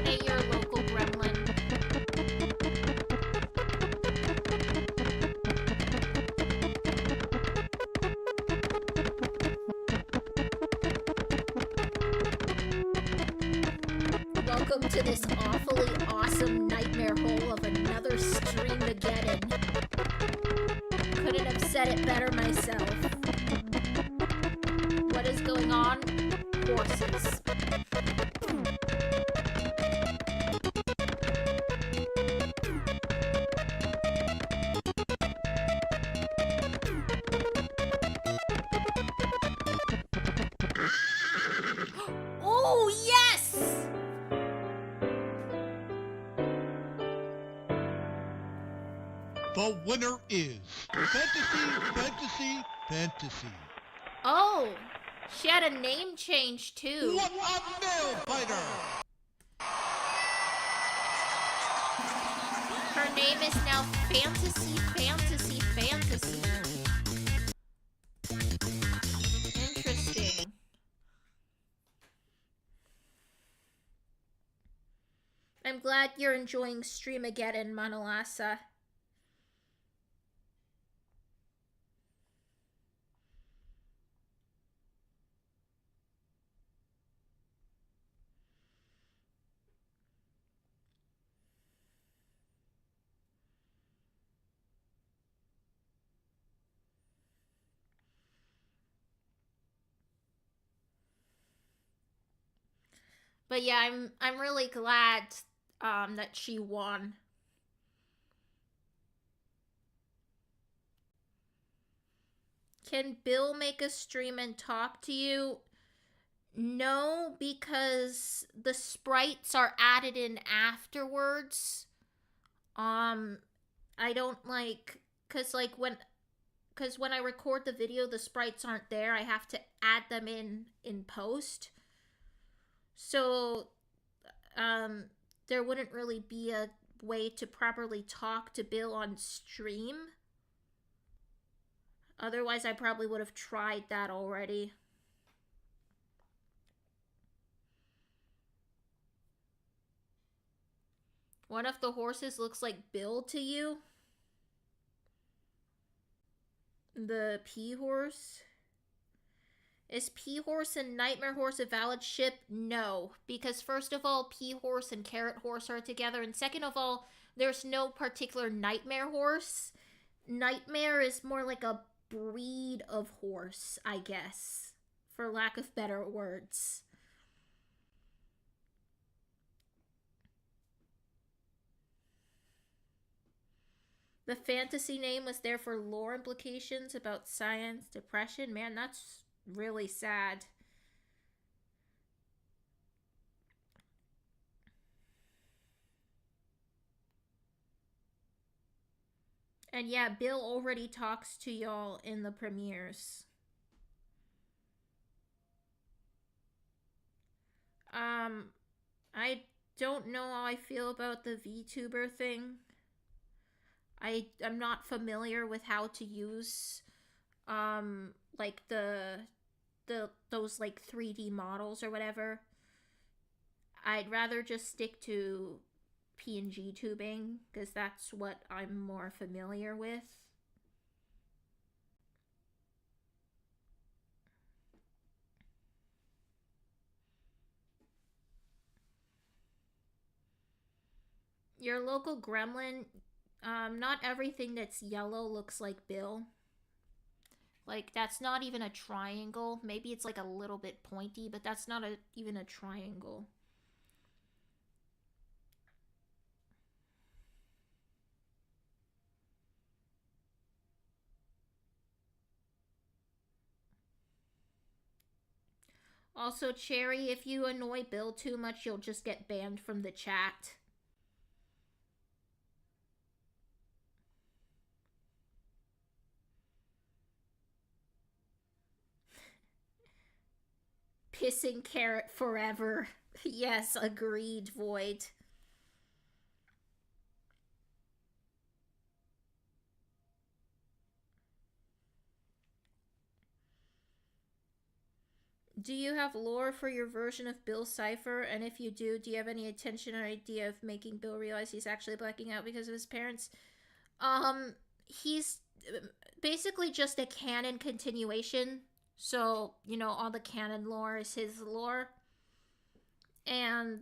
[SPEAKER 1] Hey, you're a local gremlin. Welcome to this awfully awesome nightmare hole of another Streamageddon. Couldn't have said it better myself. What is going on? Horses. Oh, yes!
[SPEAKER 2] The winner is Fantasy.
[SPEAKER 1] Oh, she had a name change too.
[SPEAKER 2] What a nail biter!
[SPEAKER 1] Her name is now Fantasy. Interesting. I'm glad you're enjoying Streamageddon, Manalasa. But yeah, I'm really glad that she won. Can Bill make a stream and talk to you? No, because the sprites are added in afterwards. I don't like, cause when I record the video, the sprites aren't there. I have to add them in post. So, there wouldn't really be a way to properly talk to Bill on stream. Otherwise, I probably would have tried that already. One of the horses looks like Bill to you? The P horse? Is P horse and Nightmare horse a valid ship? No, because first of all, P horse and Carrot horse are together, and second of all, there's no particular Nightmare horse. Nightmare is more like a breed of horse, I guess, for lack of better words. The fantasy name was there for lore implications about science, depression. Man, that's really sad. And yeah, Bill already talks to y'all in the premieres. I don't know how I feel about the VTuber thing. I'm not familiar with how to use like the those like 3D models or whatever. I'd rather just stick to PNG tubing because that's what I'm more familiar with. Your local gremlin, not everything that's yellow looks like Bill. Like, that's not even a triangle. Maybe it's like a little bit pointy, but that's not even a triangle. Also, Cherry, if you annoy Bill too much, you'll just get banned from the chat. Pissing carrot forever. Yes, agreed, Void. Do you have lore for your version of Bill Cipher? And if you do you have any intention or idea of making Bill realize he's actually blacking out because of his parents? He's basically just a canon continuation. So, you know, all the canon lore is his lore. And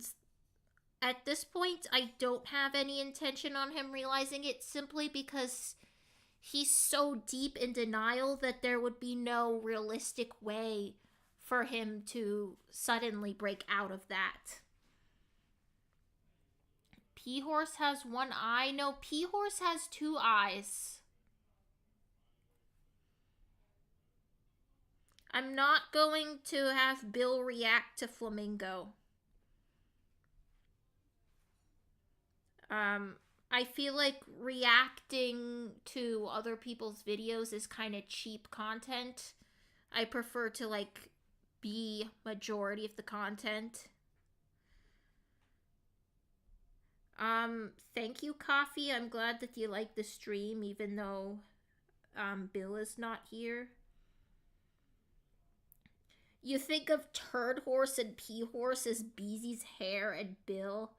[SPEAKER 1] at this point, I don't have any intention on him realizing it simply because he's so deep in denial that there would be no realistic way for him to suddenly break out of that. P-Horse has one eye? No, P-Horse has two eyes. I'm not going to have Bill react to Flamingo. I feel like reacting to other people's videos is kind of cheap content. I prefer to, like, be majority of the content. Thank you, Coffee. I'm glad that you like the stream, even though, Bill is not here. You think of Turd Horse and Pea Horse as Beezy's hair and Bill.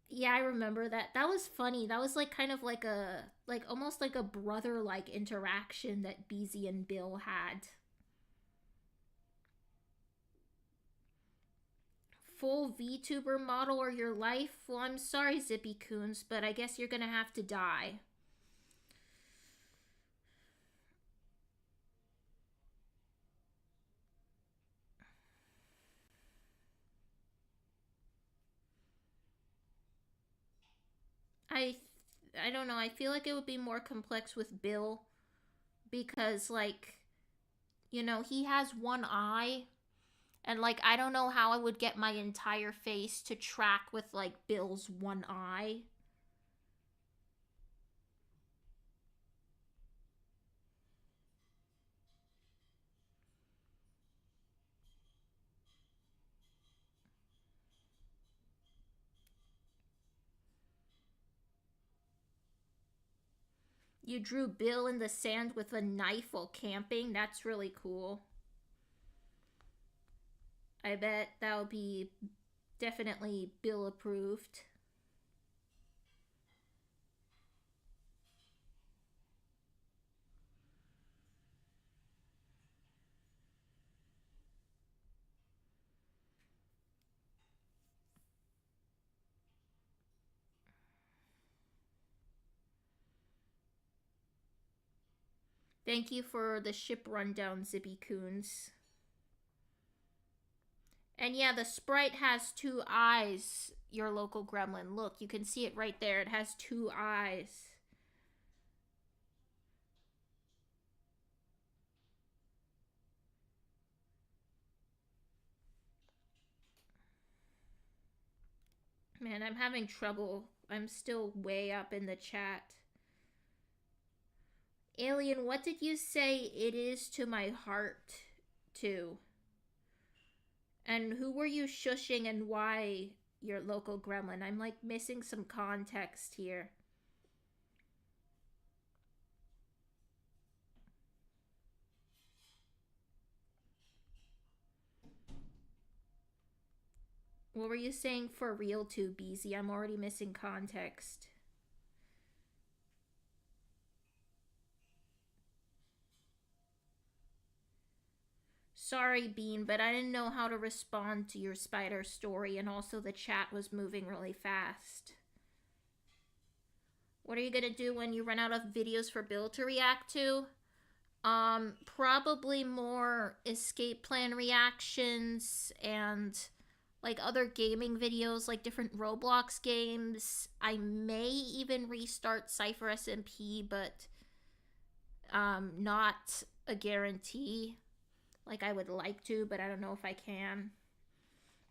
[SPEAKER 1] Yeah, I remember that. That was funny. That was like kind of like a, like almost like a brother-like interaction that Beezy and Bill had. Full VTuber model or your life? Well, I'm sorry, Zippy Coons, but I guess you're gonna have to die. I don't know, I feel like it would be more complex with Bill because, like, you know, he has one eye and, like, I don't know how I would get my entire face to track with, like, Bill's one eye. You drew Bill in the sand with a knife while camping? That's really cool. I bet that would be definitely Bill approved. Thank you for the ship rundown, Zippy Coons. And yeah, the sprite has two eyes, your local gremlin. Look, you can see it right there. It has two eyes. Man, I'm having trouble. I'm still way up in the chat. Alien, what did you say it is to my heart to? And who were you shushing and why, your local gremlin? I'm like missing some context here. What were you saying for real too, Beezy? I'm already missing context. Sorry, Bean, but I didn't know how to respond to your spider story, and also the chat was moving really fast. What are you gonna do when you run out of videos for Bill to react to? Probably more escape plan reactions and like other gaming videos, like different Roblox games. I may even restart Cypher SMP, but not a guarantee. Like, I would like to, but I don't know if I can.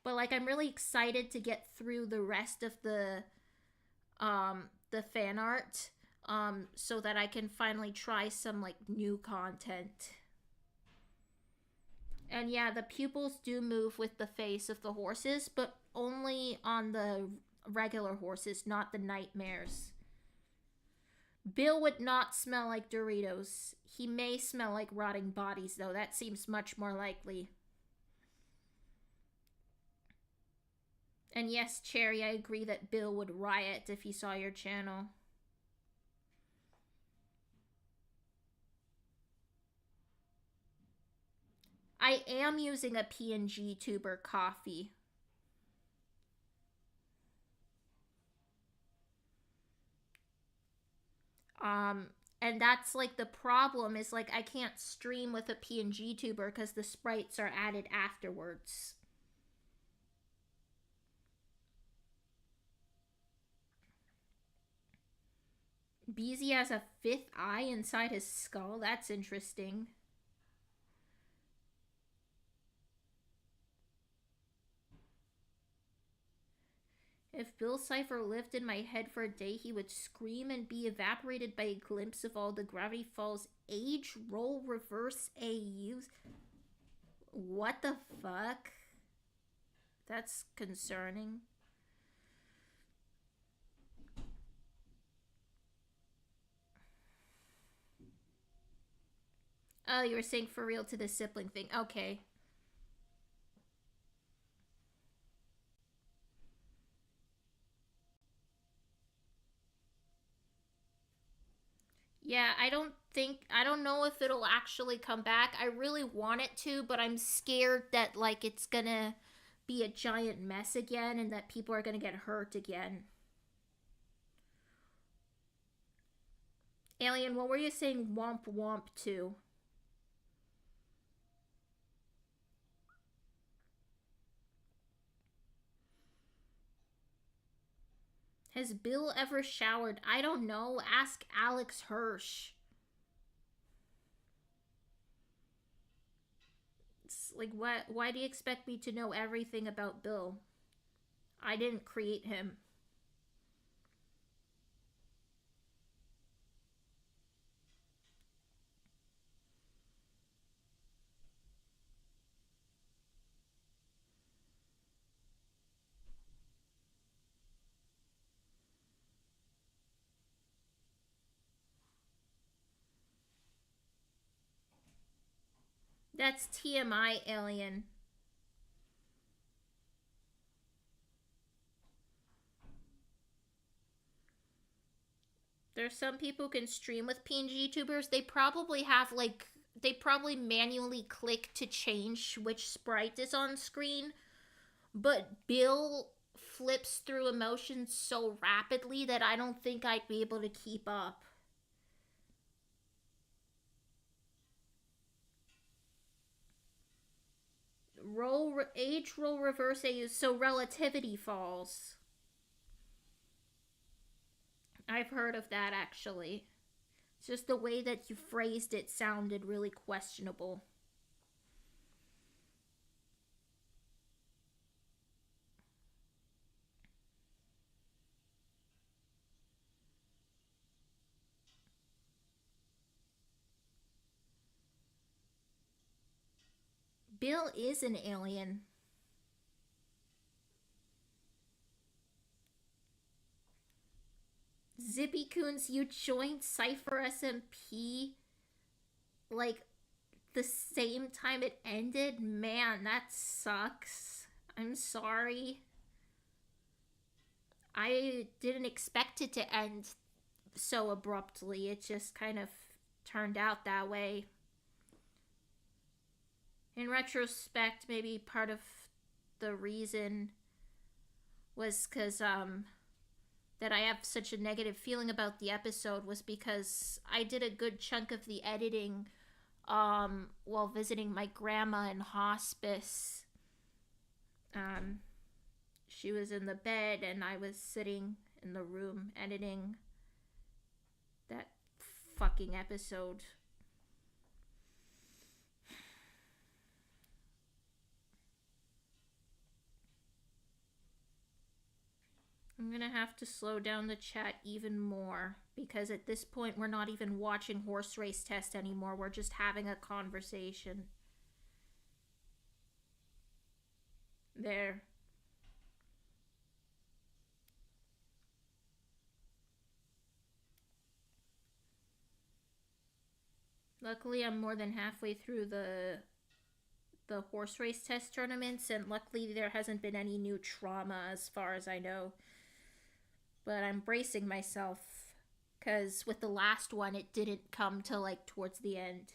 [SPEAKER 1] But like, I'm really excited to get through the rest of the fan art, so that I can finally try some like new content. And yeah, the pupils do move with the face of the horses, but only on the regular horses, not the nightmares. Bill would not smell like Doritos. He may smell like rotting bodies, though. That seems much more likely. And yes, Cherry, I agree that Bill would riot if he saw your channel. I am using a PNG tuber coffee. And that's like the problem is like I can't stream with a PNG tuber because the sprites are added afterwards. Beezy has a fifth eye inside his skull. That's interesting. If Bill Cipher lived in my head for a day, he would scream and be evaporated by a glimpse of all the Gravity Falls age roll reverse AUs. What the fuck? That's concerning. Oh, you were saying for real to the sibling thing. Okay. Yeah, I don't know if it'll actually come back. I really want it to, but I'm scared that, like, it's gonna be a giant mess again and that people are gonna get hurt again. Alien, what were you saying womp womp to? Has Bill ever showered? I don't know. Ask Alex Hirsch. It's like, what? Why do you expect me to know everything about Bill? I didn't create him. That's TMI, Alien. There's some people who can stream with PNG tubers. They probably have, like, they probably manually click to change which sprite is on screen. But Bill flips through emotions so rapidly that I don't think I'd be able to keep up. Age roll reverse AU, so Relativity Falls. I've heard of that, actually. It's just the way that you phrased it sounded really questionable. Bill is an alien. Zippy Coons, you joined Cypher SMP like the same time it ended? Man, that sucks. I'm sorry. I didn't expect it to end so abruptly. It just kind of turned out that way. In retrospect, maybe part of the reason was because that I have such a negative feeling about the episode was because I did a good chunk of the editing while visiting my grandma in hospice. She was in the bed and I was sitting in the room editing that fucking episode. I'm gonna have to slow down the chat even more because at this point we're not even watching Horse Race Test anymore. We're just having a conversation. There. Luckily, I'm more than halfway through the Horse Race Test tournaments, and luckily there hasn't been any new trauma as far as I know. But I'm bracing myself, because with the last one, it didn't come till, like, towards the end.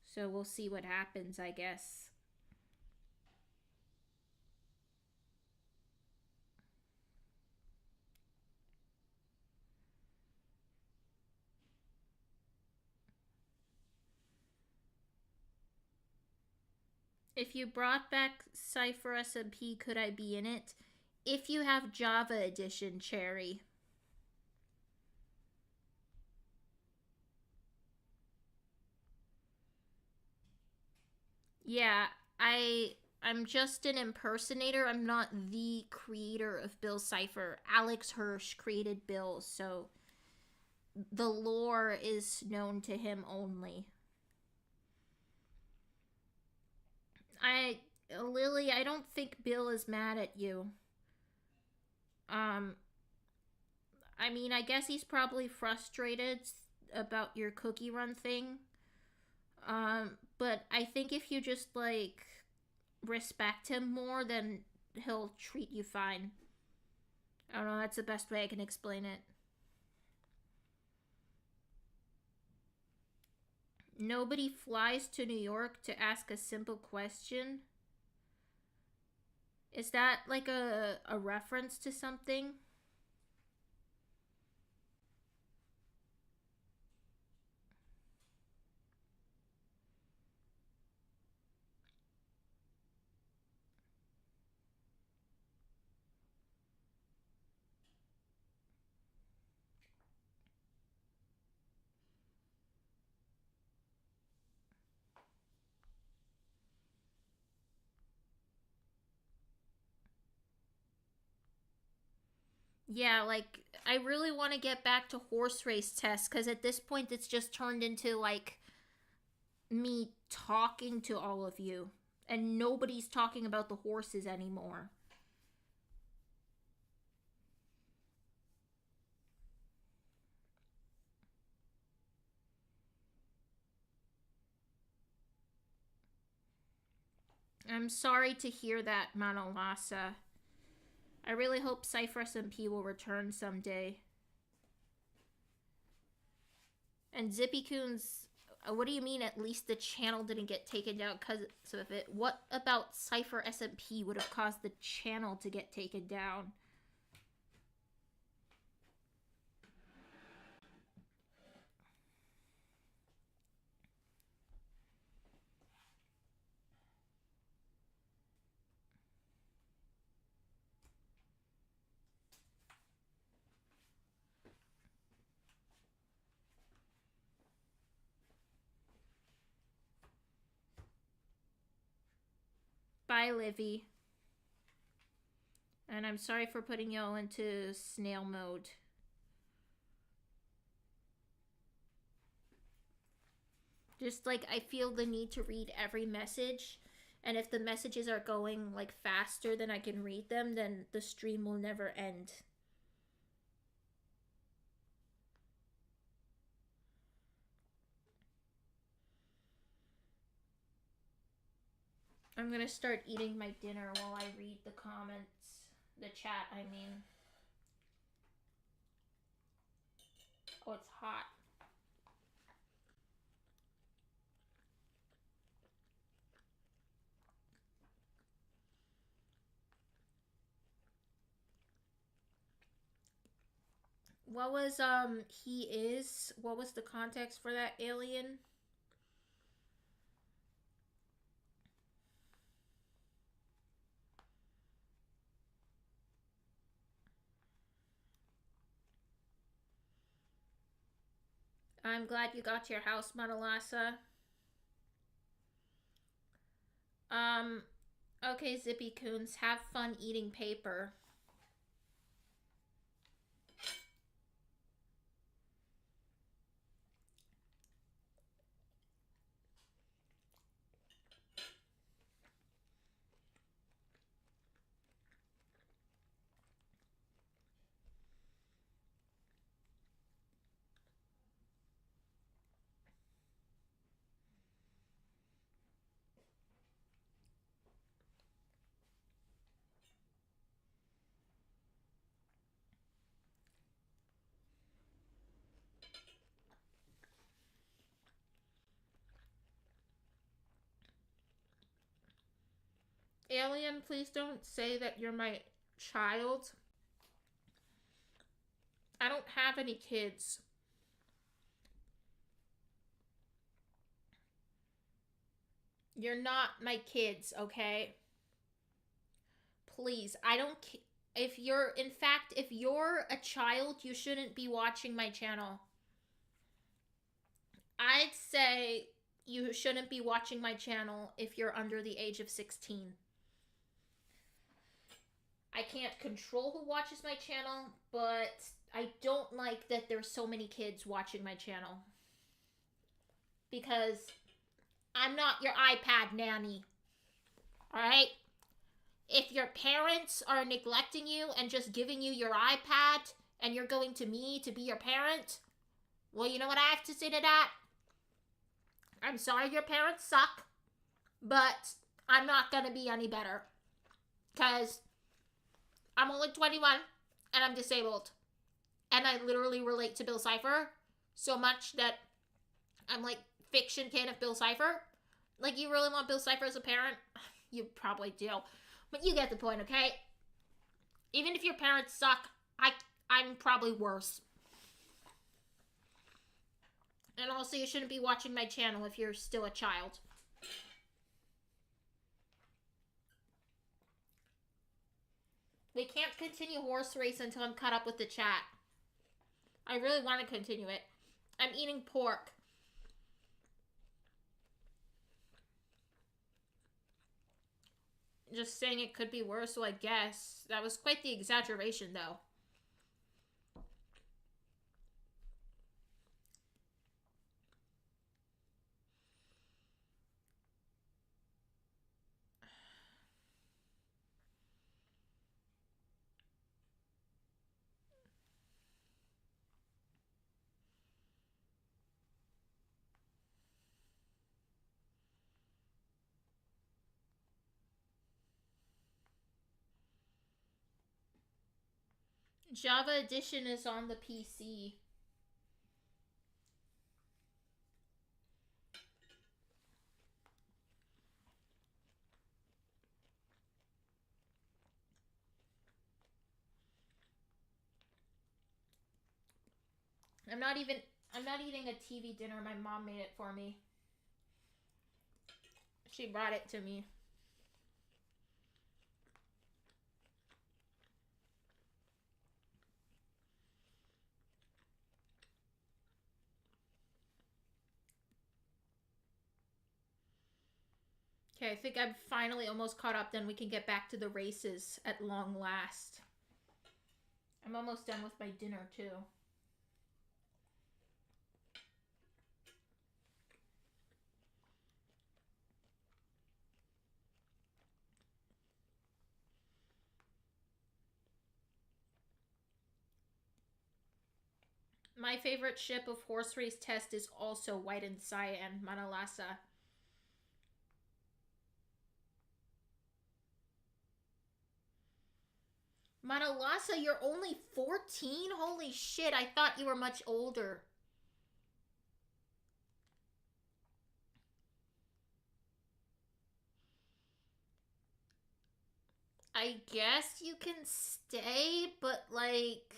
[SPEAKER 1] So we'll see what happens, I guess. If you brought back Cypher SMP, could I be in it? If you have Java Edition, Cherry. Yeah, I'm just an impersonator. I'm not the creator of Bill Cipher. Alex Hirsch created Bill, so the lore is known to him only. Lily, I don't think Bill is mad at you. I mean, I guess he's probably frustrated about your cookie run thing. But I think if you just, like, respect him more, then he'll treat you fine. I don't know, that's the best way I can explain it. Nobody flies to New York to ask a simple question. Is that like a reference to something? Yeah, like, I really want to get back to Horse Race Test, because at this point it's just turned into, like, me talking to all of you. And nobody's talking about the horses anymore. I'm sorry to hear that, Manolasa. I really hope Cypher SMP will return someday. And Zippy-Coons, what do you mean at least the channel didn't get taken down because of it? What about Cypher SMP would have caused the channel to get taken down? Bye, Livy. And I'm sorry for putting y'all into snail mode. Just, like, I feel the need to read every message. And if the messages are going, like, faster than I can read them, then the stream will never end. I'm gonna start eating my dinner while I read the comments. The chat, I mean. Oh, it's hot. What was he is? What was the context for that alien? I'm glad you got your house, Manalasa. Okay, Zippy Coons, have fun eating paper. Alien, please don't say that you're my child. I don't have any kids. You're not my kids, okay? Please, I don't if you're, in fact, if you're a child, you shouldn't be watching my channel. I'd say you shouldn't be watching my channel if you're under the age of 16. I can't control who watches my channel, but I don't like that there's so many kids watching my channel. Because I'm not your iPad nanny. Alright? If your parents are neglecting you and just giving you your iPad and you're going to me to be your parent, well, you know what I have to say to that? I'm sorry your parents suck, but I'm not gonna be any better. Because I'm only 21 and I'm disabled. And I literally relate to Bill Cipher so much that I'm like fiction can of Bill Cipher. Like, you really want Bill Cipher as a parent? You probably do. But you get the point, okay? Even if your parents suck, I'm probably worse. And also, you shouldn't be watching my channel if you're still a child. We can't continue horse race until I'm caught up with the chat. I really want to continue it. I'm eating pork. Just saying it could be worse, so I guess. That was quite the exaggeration, though. Java Edition is on the PC. I'm not eating a TV dinner. My mom made it for me. She brought it to me. Okay, I think I'm finally almost caught up. Then we can get back to the races at long last. I'm almost done with my dinner, too. My favorite ship of horse race test is also White and Cyan, Manalasa. Manalasa, you're only 14? Holy shit, I thought you were much older. I guess you can stay, but like,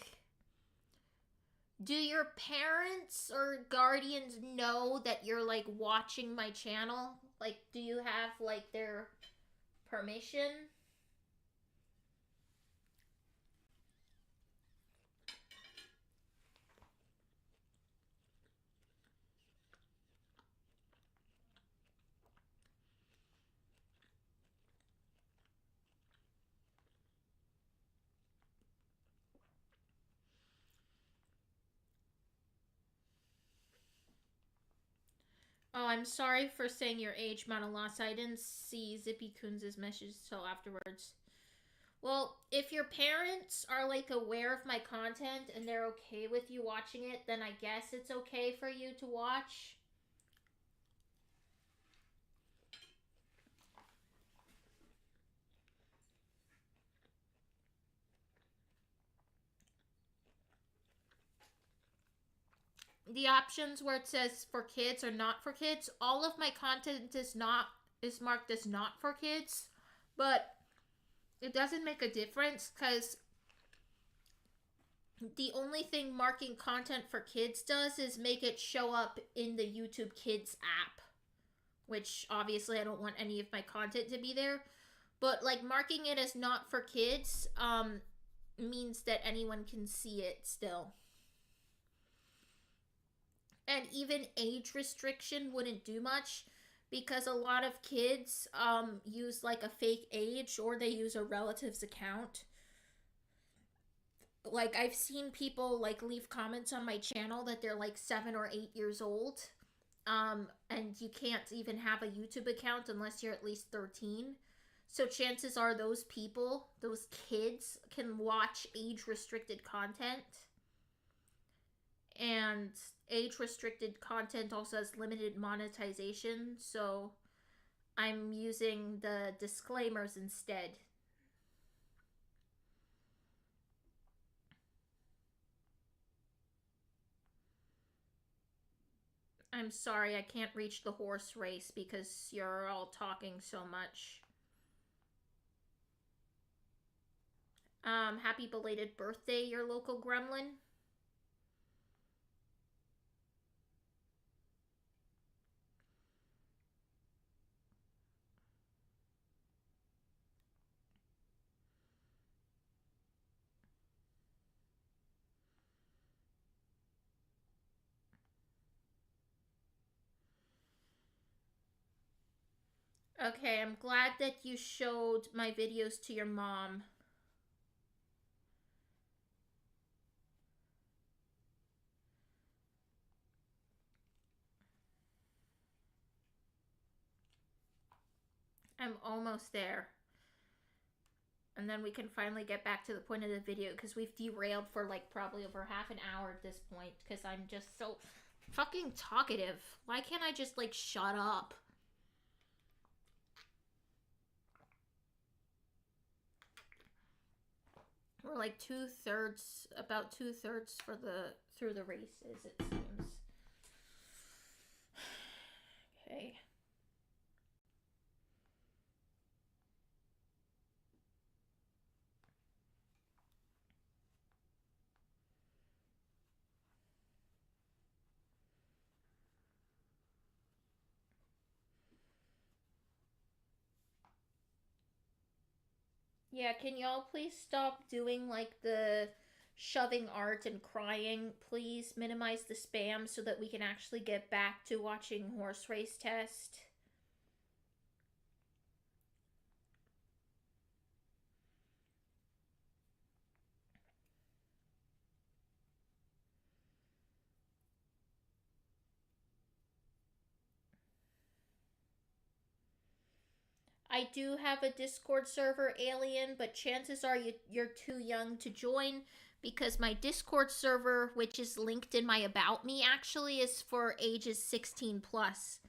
[SPEAKER 1] do your parents or guardians know that you're like watching my channel? Like, do you have like their permission? Oh, I'm sorry for saying your age, Manalasa. I didn't see Zippy Coons' message till afterwards. Well, if your parents are like aware of my content and they're okay with you watching it, then I guess it's okay for you to watch. The options where it says for kids or not for kids, all of my content is marked as not for kids, but it doesn't make a difference because the only thing marking content for kids does is make it show up in the YouTube Kids app, which obviously I don't want any of my content to be there, but like marking it as not for kids means that anyone can see it still. And even age restriction wouldn't do much because a lot of kids use like a fake age or they use a relative's account. Like I've seen people like leave comments on my channel that they're like 7 or 8 years old. And you can't even have a YouTube account unless you're at least 13. So chances are those people, those kids, can watch age-restricted content. And age-restricted content also has limited monetization, so I'm using the disclaimers instead. I'm sorry, I can't reach the horse race because you're all talking so much. Happy belated birthday, your local gremlin. Okay, I'm glad that you showed my videos to your mom. I'm almost there. And then we can finally get back to the point of the video because we've derailed for like probably over half an hour at this point because I'm just so fucking talkative. Why can't I just like shut up? We're like about two-thirds through the races, it seems. Okay. Yeah, can y'all please stop doing like the shoving art and crying? Please minimize the spam so that we can actually get back to watching Horse Race Test. I do have a Discord server, Alien, but chances are you're too young to join because my Discord server, which is linked in my About Me, actually is for ages 16 plus.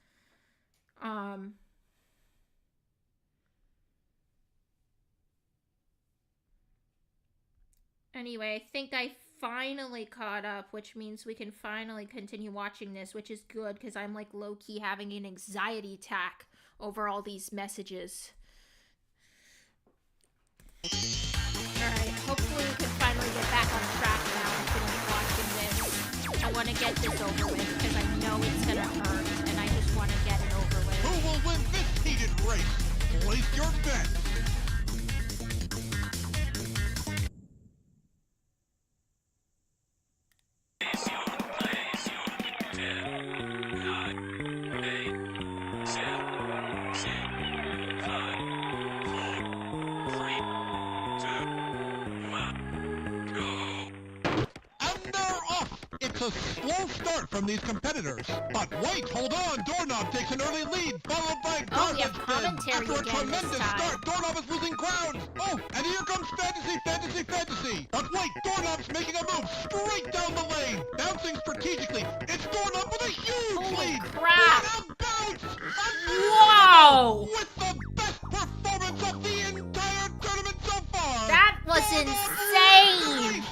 [SPEAKER 1] Anyway, I think I finally caught up, which means we can finally continue watching this, which is good because I'm like low-key having an anxiety attack over all these messages. Alright, hopefully we can finally get back on track now and finish watching this. I want to get this over with because I know it's gonna hurt and I just want to get it over with.
[SPEAKER 2] Who will win this heated race? Place your bet.
[SPEAKER 3] Place your 10, 9, 8, 7, 6, 5, 4, 3, 2, 1, go.
[SPEAKER 2] And they're off! It's a slow start from these competitors. But wait, hold on! Doorknob takes an early lead, followed by
[SPEAKER 1] Oh, we have
[SPEAKER 2] Garbage Bin.
[SPEAKER 1] commentary
[SPEAKER 2] After a
[SPEAKER 1] again this
[SPEAKER 2] tremendous
[SPEAKER 1] time.
[SPEAKER 2] start, Doorknob is losing ground. Oh, and here comes Fantasy. But wait, Doorknob's making a move straight down the lane. Bouncing strategically. It's Doorknob with a huge
[SPEAKER 1] Holy
[SPEAKER 2] lead.
[SPEAKER 1] crap.
[SPEAKER 2] What a bounce!
[SPEAKER 1] Wow!
[SPEAKER 2] With the best performance of the entire tournament so far.
[SPEAKER 1] That was
[SPEAKER 2] For the
[SPEAKER 1] insane!
[SPEAKER 2] race.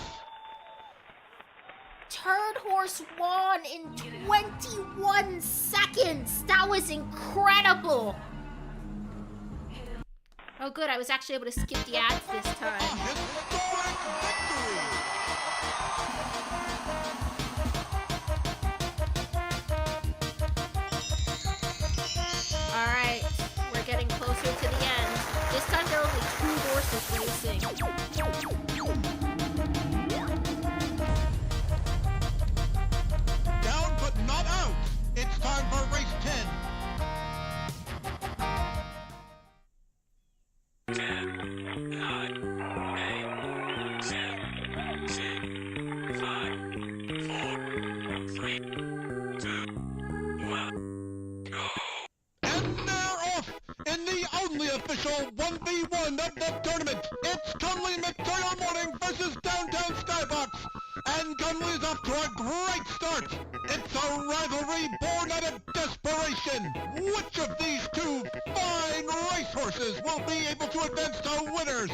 [SPEAKER 1] Turd Horse won in 21 seconds! That was incredible! Oh good, I was actually able to skip the ads this
[SPEAKER 2] A
[SPEAKER 1] time.
[SPEAKER 2] historic victory!
[SPEAKER 1] Alright, we're getting closer to the end. This time there are only 2 horses racing.
[SPEAKER 2] Down but not out. It's time for race 10.
[SPEAKER 3] 10, 9, 8, 7, 6, 5, 4, 3, 2, 1, go.
[SPEAKER 2] And they're off in the only official 1v1 of the tournament. It's Cumley Material Morning versus Downtown Skybox. And Cumley's off to a great start. It's a rivalry born out of desperation. Which of these two fine racehorses will be able to advance to winners?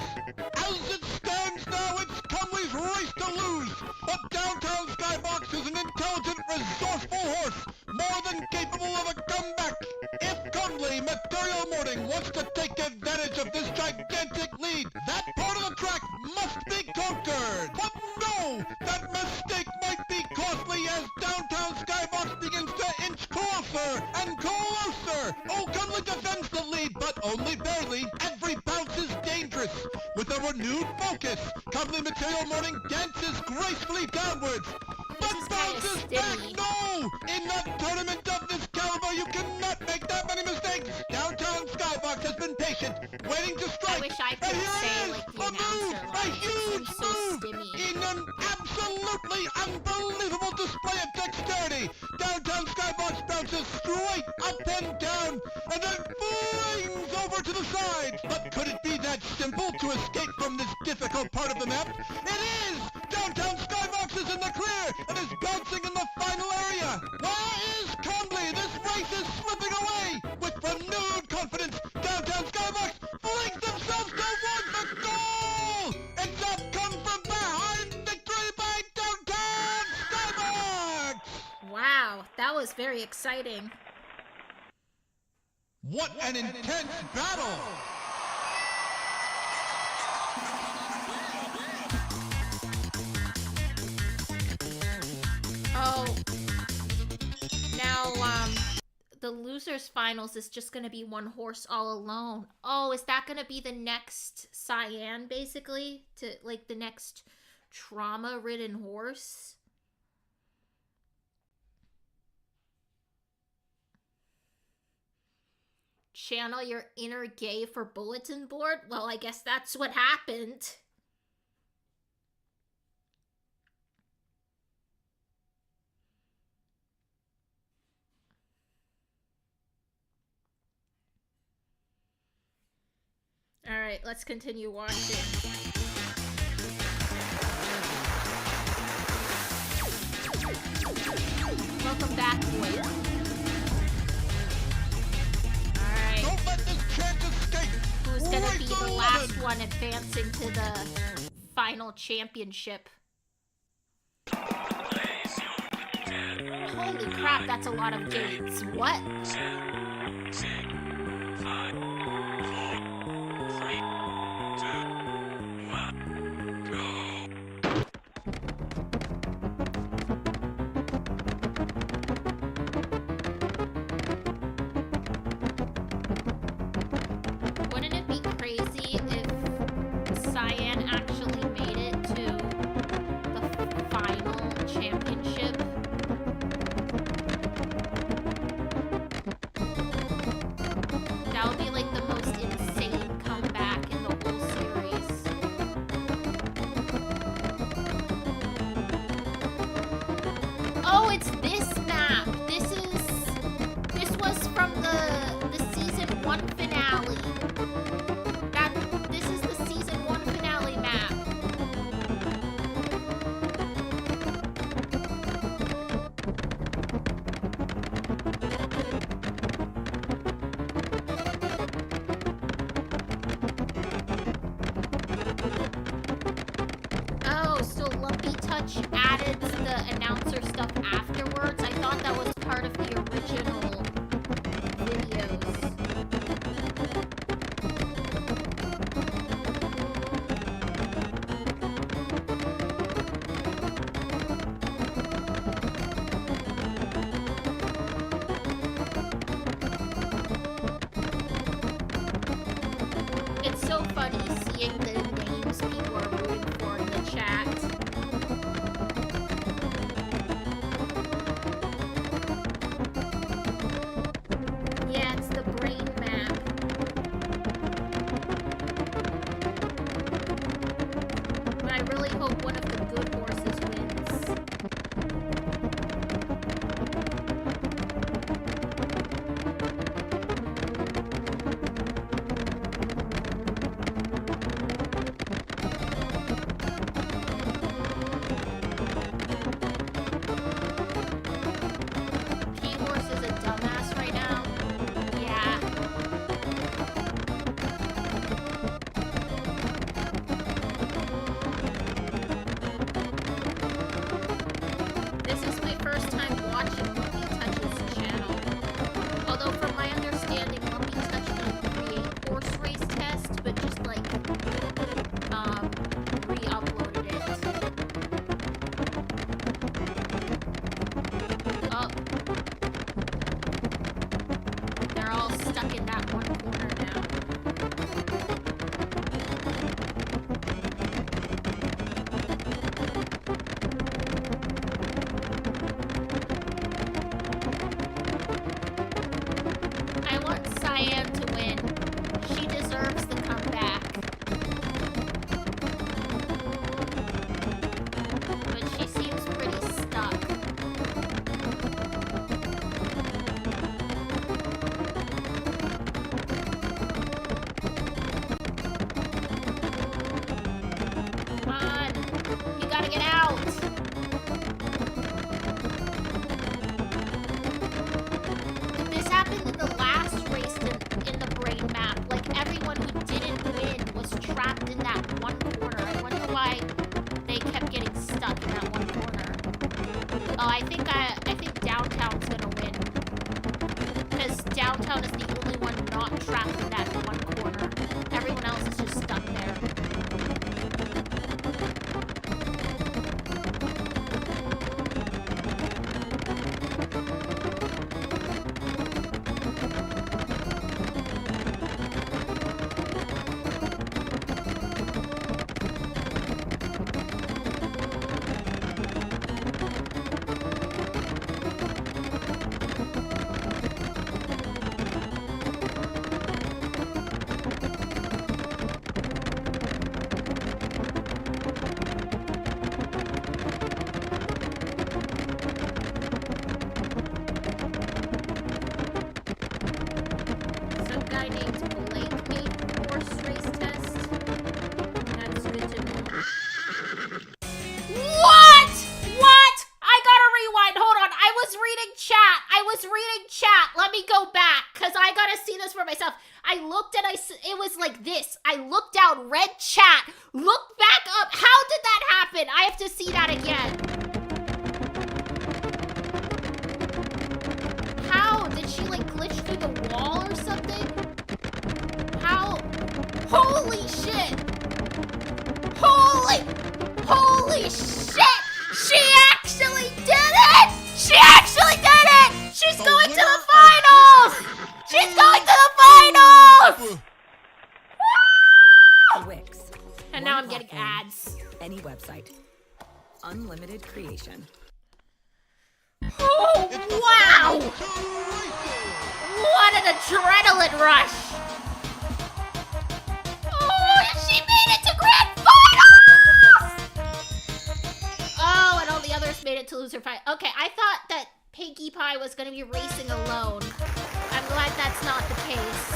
[SPEAKER 2] As it stands now, it's Cumley's race to lose. But Downtown Skybox is an intelligent, resourceful horse, more than capable of a comeback. If Cumley Material Morning wants to take advantage of this gigantic lead, that part of the track must be conquered. But no, that mistake might be costly as Downtown Skybox begins to inch closer and closer. Oh, Cumley defends the lead, but only barely. Every bounce is dangerous. With a renewed focus, Cumley Material Morning dances gracefully downwards.
[SPEAKER 1] This
[SPEAKER 2] But
[SPEAKER 1] is kinda
[SPEAKER 2] bounces back,
[SPEAKER 1] stimmy.
[SPEAKER 2] no! In a tournament of this caliber, you cannot make that many mistakes. Downtown Skybox has been patient, waiting to strike.
[SPEAKER 1] I wish I could
[SPEAKER 2] and here
[SPEAKER 1] say
[SPEAKER 2] it is,
[SPEAKER 1] like the
[SPEAKER 2] a move,
[SPEAKER 1] announcer
[SPEAKER 2] a
[SPEAKER 1] line. It
[SPEAKER 2] huge
[SPEAKER 1] seems so
[SPEAKER 2] move,
[SPEAKER 1] stimmy.
[SPEAKER 2] in an absolutely unbelievable display of dexterity. Downtown Skybox bounces straight up and down, and then flings over to the side. But could it be that simple to escape from this difficult part of the map? It is! Downtown Skybox is in the clear and is bouncing in the final area. Where is Cumley? This race is slipping away. With renewed confidence, Downtown Skybox flings themselves towards the goal. It's a come from behind victory by Downtown Skybox.
[SPEAKER 1] Wow, that was very exciting.
[SPEAKER 2] What an intense battle!
[SPEAKER 1] Oh, now, the losers finals is just gonna be one horse all alone. Oh, is that gonna be the next Cyan, basically? To, like, the next trauma-ridden horse? Channel your inner gay for bulletin board? Well, I guess that's what happened. Alright, let's continue watching. Welcome back, boys. Alright,
[SPEAKER 2] Don't let this chance escape.
[SPEAKER 1] who's gonna be
[SPEAKER 2] Race
[SPEAKER 1] the
[SPEAKER 2] 11.
[SPEAKER 1] last one advancing to the final championship.
[SPEAKER 3] Place your bets.
[SPEAKER 1] Holy crap, that's a lot of gates. What?
[SPEAKER 3] 7, 6, 5, 4, 3, 2, 1, go.
[SPEAKER 1] Wouldn't it be crazy if Cyan actually made it to the final championship? That would be like the most insane comeback in the whole series. Oh, it's this map. This was from the season 1 finale. This is the season 1 finale map. Oh, so Lumpy Touch added the announcer stuff afterwards? I thought that was part of the original videos. It's so funny seeing the names people are rooting for in the chat. Yeah, it's the brain map. But I really hope one of the good horses wins. P-Horse is a dumbass right now. Yeah. This is my first time watching Lumpy Touch's channel. Although from my understanding, Lumpy Touch didn't create Horse Race Test, but just like re-uploaded it. Oh. They're all stuck in that one corner now. I want Cyan to win. She deserves the comeback. But she seems pretty stuck. Come on. You gotta get out. This happened in the last race in the brain map. Like, everyone who didn't win was trapped in that one corner. I wonder why they kept getting stuck in that one corner. Oh, I think Downtown's gonna win. Because Downtown is the only one not trapped in that one corner. Everyone else is just stuck there. Some guy named Blake made Horse Race Test. That's good to know. What? What? I gotta rewind. Hold on. I was reading chat. Let me go back, because I gotta see this for myself. I looked and it was like this. I looked down, red chat, looked back up. How did that happen? I have to see that again. How? Did she like glitch through the wall or something? How? Holy shit! Holy shit! She actually did it! She actually did it! She's going to the finals! She's going to the finals!
[SPEAKER 4] Wix.
[SPEAKER 1] And now I'm getting ads.
[SPEAKER 4] Any website. Unlimited creation.
[SPEAKER 1] Oh, wow! What an adrenaline rush! Oh, she made it to grand finals! Oh, and all the others made it to loser fight. Okay, I thought that Pinkie Pie was gonna be racing alone. I'm glad that's not the case.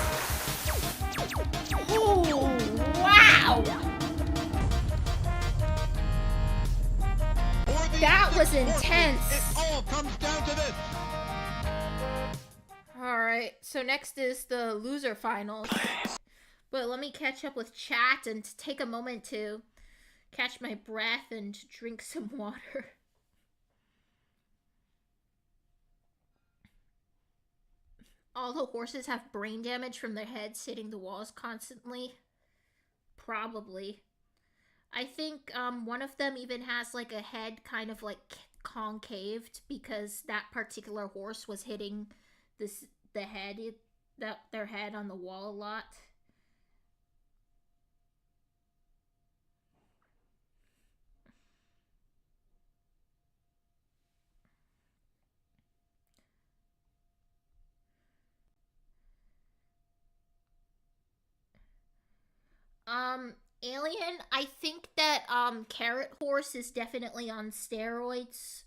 [SPEAKER 1] Oh, wow! That was intense.
[SPEAKER 2] It all comes down to this.
[SPEAKER 1] Alright, so next is the loser finals. But let me catch up with chat and take a moment to catch my breath and drink some water. All the horses have brain damage from their heads hitting the walls constantly. Probably. I think one of them even has like a head kind of like concaved because that particular horse was hitting their head on the wall a lot. Alien, I think that Carrot Horse is definitely on steroids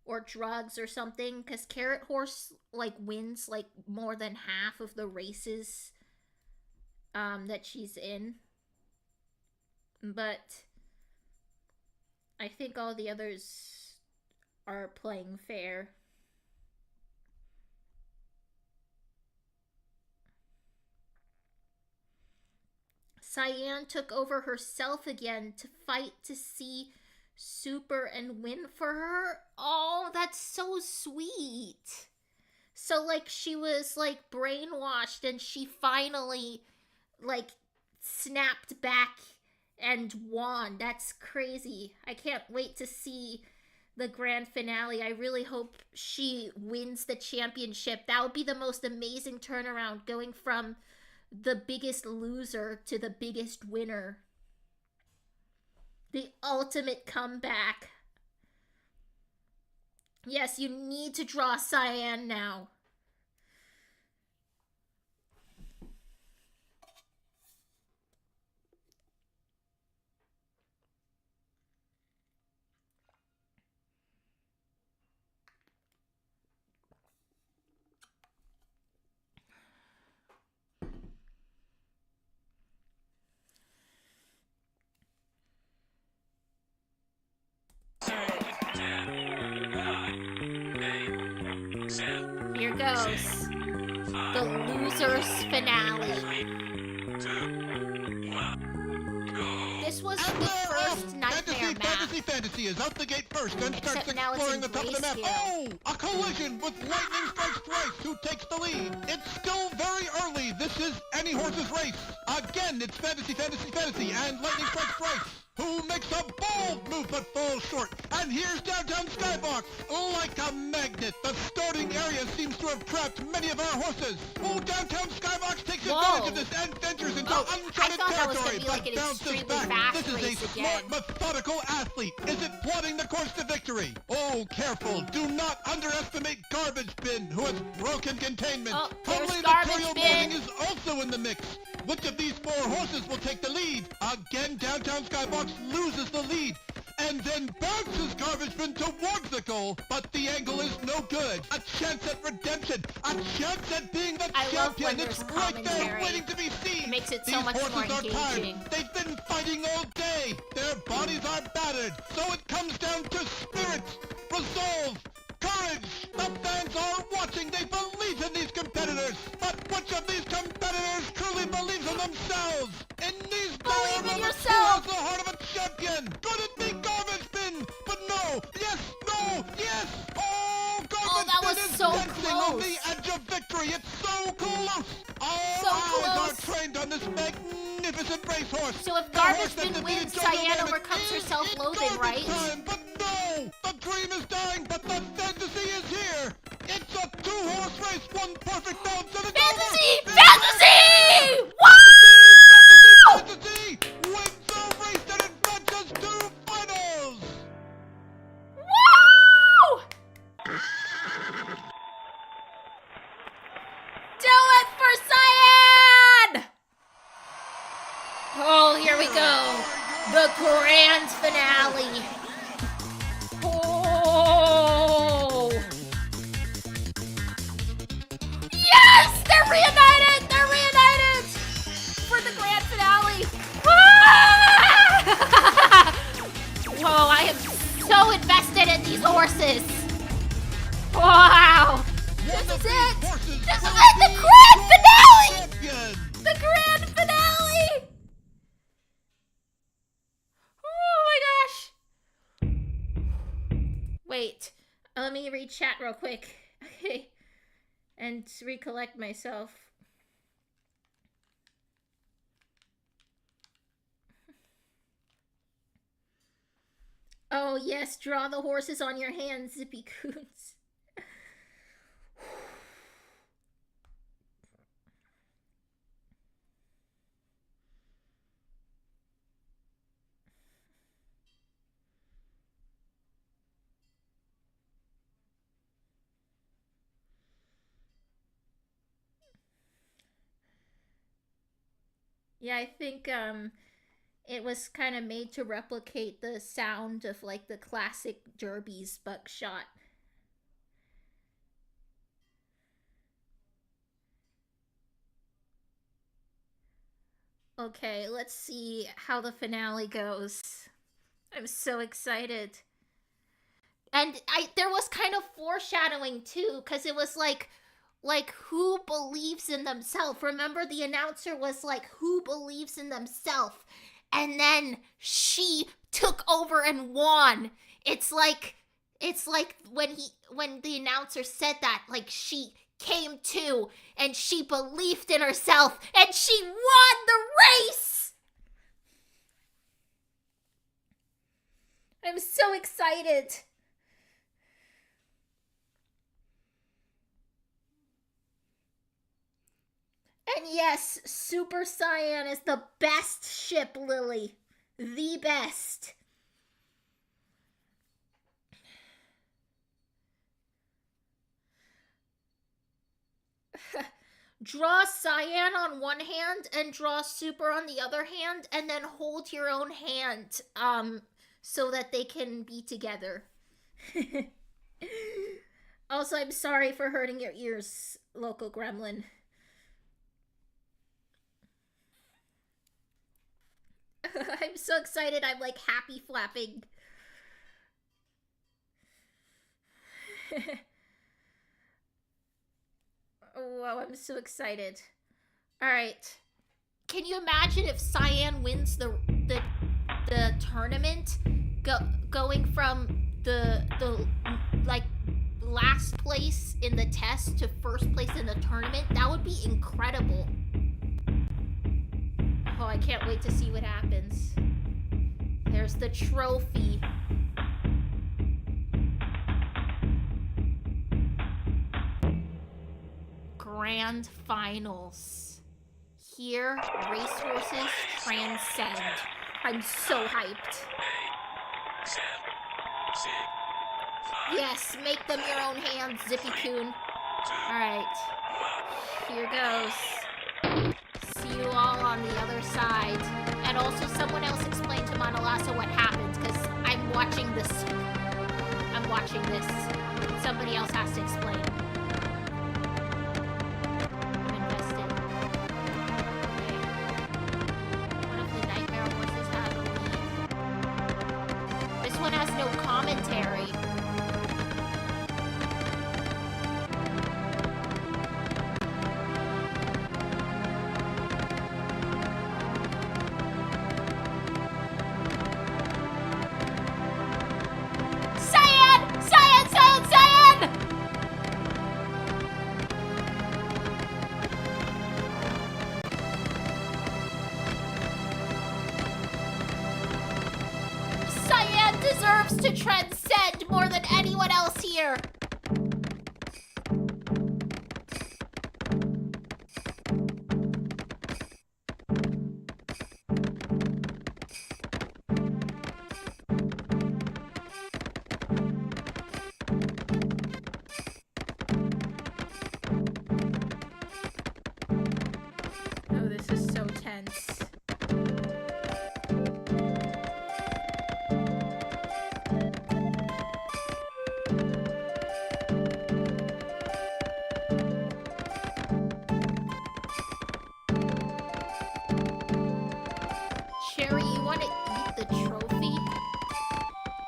[SPEAKER 1] or drugs or something, because Carrot Horse like wins like more than half of the races that she's in. But I think all the others are playing fair. Cyan took over herself again to fight to see Super and win for her. Oh, that's so sweet. So, like, she was, like, brainwashed and she finally, like, snapped back and won. That's crazy. I can't wait to see the grand finale. I really hope she wins the championship. That would be the most amazing turnaround, going from the biggest loser to the biggest winner. The ultimate comeback. Yes, you need to draw Cyan now. Here goes the losers finale. This was the first Nightmare map.
[SPEAKER 2] Fantasy is out the gate first and starts
[SPEAKER 1] Except now it's
[SPEAKER 2] exploring
[SPEAKER 1] in
[SPEAKER 2] the top of the map.
[SPEAKER 1] grayscale.
[SPEAKER 2] Oh, a collision with Lightning Strikes Twice, who takes the lead. It's still very early. This is any horse's race. Again, it's Fantasy, and Lightning Strikes Twice, who makes a bold move but falls short. And here's Downtown Skybox. Like a magnet, the starting area seems to have trapped many of our horses. Oh, Downtown Skybox takes advantage of this and ventures into uncharted
[SPEAKER 1] I thought that was
[SPEAKER 2] territory,
[SPEAKER 1] gonna be like
[SPEAKER 2] but
[SPEAKER 1] an
[SPEAKER 2] bounces
[SPEAKER 1] extremely
[SPEAKER 2] back.
[SPEAKER 1] fast
[SPEAKER 2] This is
[SPEAKER 1] race
[SPEAKER 2] a
[SPEAKER 1] again.
[SPEAKER 2] smart, methodical athlete. Is it plotting the course to victory? Oh, careful. Do not underestimate Garbage Bin, who has broken containment.
[SPEAKER 1] Oh, there's
[SPEAKER 2] Probably
[SPEAKER 1] Garbage
[SPEAKER 2] Material
[SPEAKER 1] Bin.
[SPEAKER 2] Morning is also in the mix. Which of these four horses will take the lead? Again, Downtown Skybox loses the lead and then bounces Garbage Bin towards the goal, but the angle is no good. A chance at redemption, a chance at being the
[SPEAKER 1] I love
[SPEAKER 2] champion.
[SPEAKER 1] when
[SPEAKER 2] It's
[SPEAKER 1] there's
[SPEAKER 2] right there
[SPEAKER 1] commentary.
[SPEAKER 2] waiting to be seen.
[SPEAKER 1] It makes it so
[SPEAKER 2] These
[SPEAKER 1] much
[SPEAKER 2] horses
[SPEAKER 1] more
[SPEAKER 2] are tired.
[SPEAKER 1] engaging.
[SPEAKER 2] They've been fighting all day. Their bodies are battered. So it comes down to spirit, resolve, courage. The fans are watching. They believe in these competitors. But which of these competitors truly champion. Could it be Garbage Bin? But no. Yes, no, yes. Oh, Garbage
[SPEAKER 1] that
[SPEAKER 2] Bin
[SPEAKER 1] was
[SPEAKER 2] is
[SPEAKER 1] so
[SPEAKER 2] dancing on
[SPEAKER 1] close.
[SPEAKER 2] the edge of victory. It's so close. All
[SPEAKER 1] So
[SPEAKER 2] eyes
[SPEAKER 1] close.
[SPEAKER 2] are trained on this magnificent racehorse.
[SPEAKER 1] So if
[SPEAKER 2] The horse
[SPEAKER 1] Garbage
[SPEAKER 2] that
[SPEAKER 1] Bin
[SPEAKER 2] defeated
[SPEAKER 1] wins,
[SPEAKER 2] Jojo
[SPEAKER 1] Cyan
[SPEAKER 2] Rabbit
[SPEAKER 1] overcomes her
[SPEAKER 2] is in
[SPEAKER 1] self-loathing,
[SPEAKER 2] garbage
[SPEAKER 1] right?
[SPEAKER 2] time, but no! The dream is dying, but the fantasy is here! It's a two-horse race, one perfect bounce, and it's
[SPEAKER 1] Fantasy!
[SPEAKER 2] over!
[SPEAKER 1] Fantasy!
[SPEAKER 2] Fantasy!
[SPEAKER 1] Woo!
[SPEAKER 2] Fantasy! Wins the race that advances to finals!
[SPEAKER 1] Woo! Do it for Cyan! Oh, here we go. The grand finale. Oh! Yes! They're reunited! They're reunited! For the grand finale. Ah! Whoa, I am so invested in these horses. Wow! This is it! This is it! The grand finale!
[SPEAKER 2] Champion!
[SPEAKER 1] The grand finale! Oh my gosh! Wait, let me read chat real quick. Okay. And recollect myself. Oh yes, draw the horses on your hands, Zippy Coons. Yeah, I think it was kind of made to replicate the sound of like the classic Derby's buckshot. Okay, let's see how the finale goes. I'm so excited. And there was kind of foreshadowing too, because it was like who believes in themselves. Remember, the announcer was like, who believes in themselves? And then she took over and won. It's like when the announcer said that, like, she came to and she believed in herself and she won the race. I'm so excited. And yes, Super Cyan is the best ship, Lily. The best. Draw Cyan on one hand and draw Super on the other hand, and then hold your own hand so that they can be together. Also, I'm sorry for hurting your ears, Local Gremlin. I'm so excited, I'm like happy flapping. Whoa, I'm so excited. Alright. Can you imagine if Cyan wins the tournament? Going from the like last place in the test to first place in the tournament? That would be incredible. Oh, I can't wait to see what happens. There's the trophy. Grand finals. Here, racehorses transcend. I'm so hyped.
[SPEAKER 3] 8, 7, 6, 5,
[SPEAKER 1] Yes, make them your own hands, Zippy Coon.
[SPEAKER 3] 2,
[SPEAKER 1] Alright,
[SPEAKER 3] 1.
[SPEAKER 1] here goes. See you all on the other side. And also, someone else explain to Manalasso what happens, because I'm watching this. Somebody else has to explain. I'm invested. Okay. One of the Nightmare horses has a lead. This one has no commentary. deserves to transcend more than anyone else here. Oh, this is so tense. Cherry, you want to eat the trophy?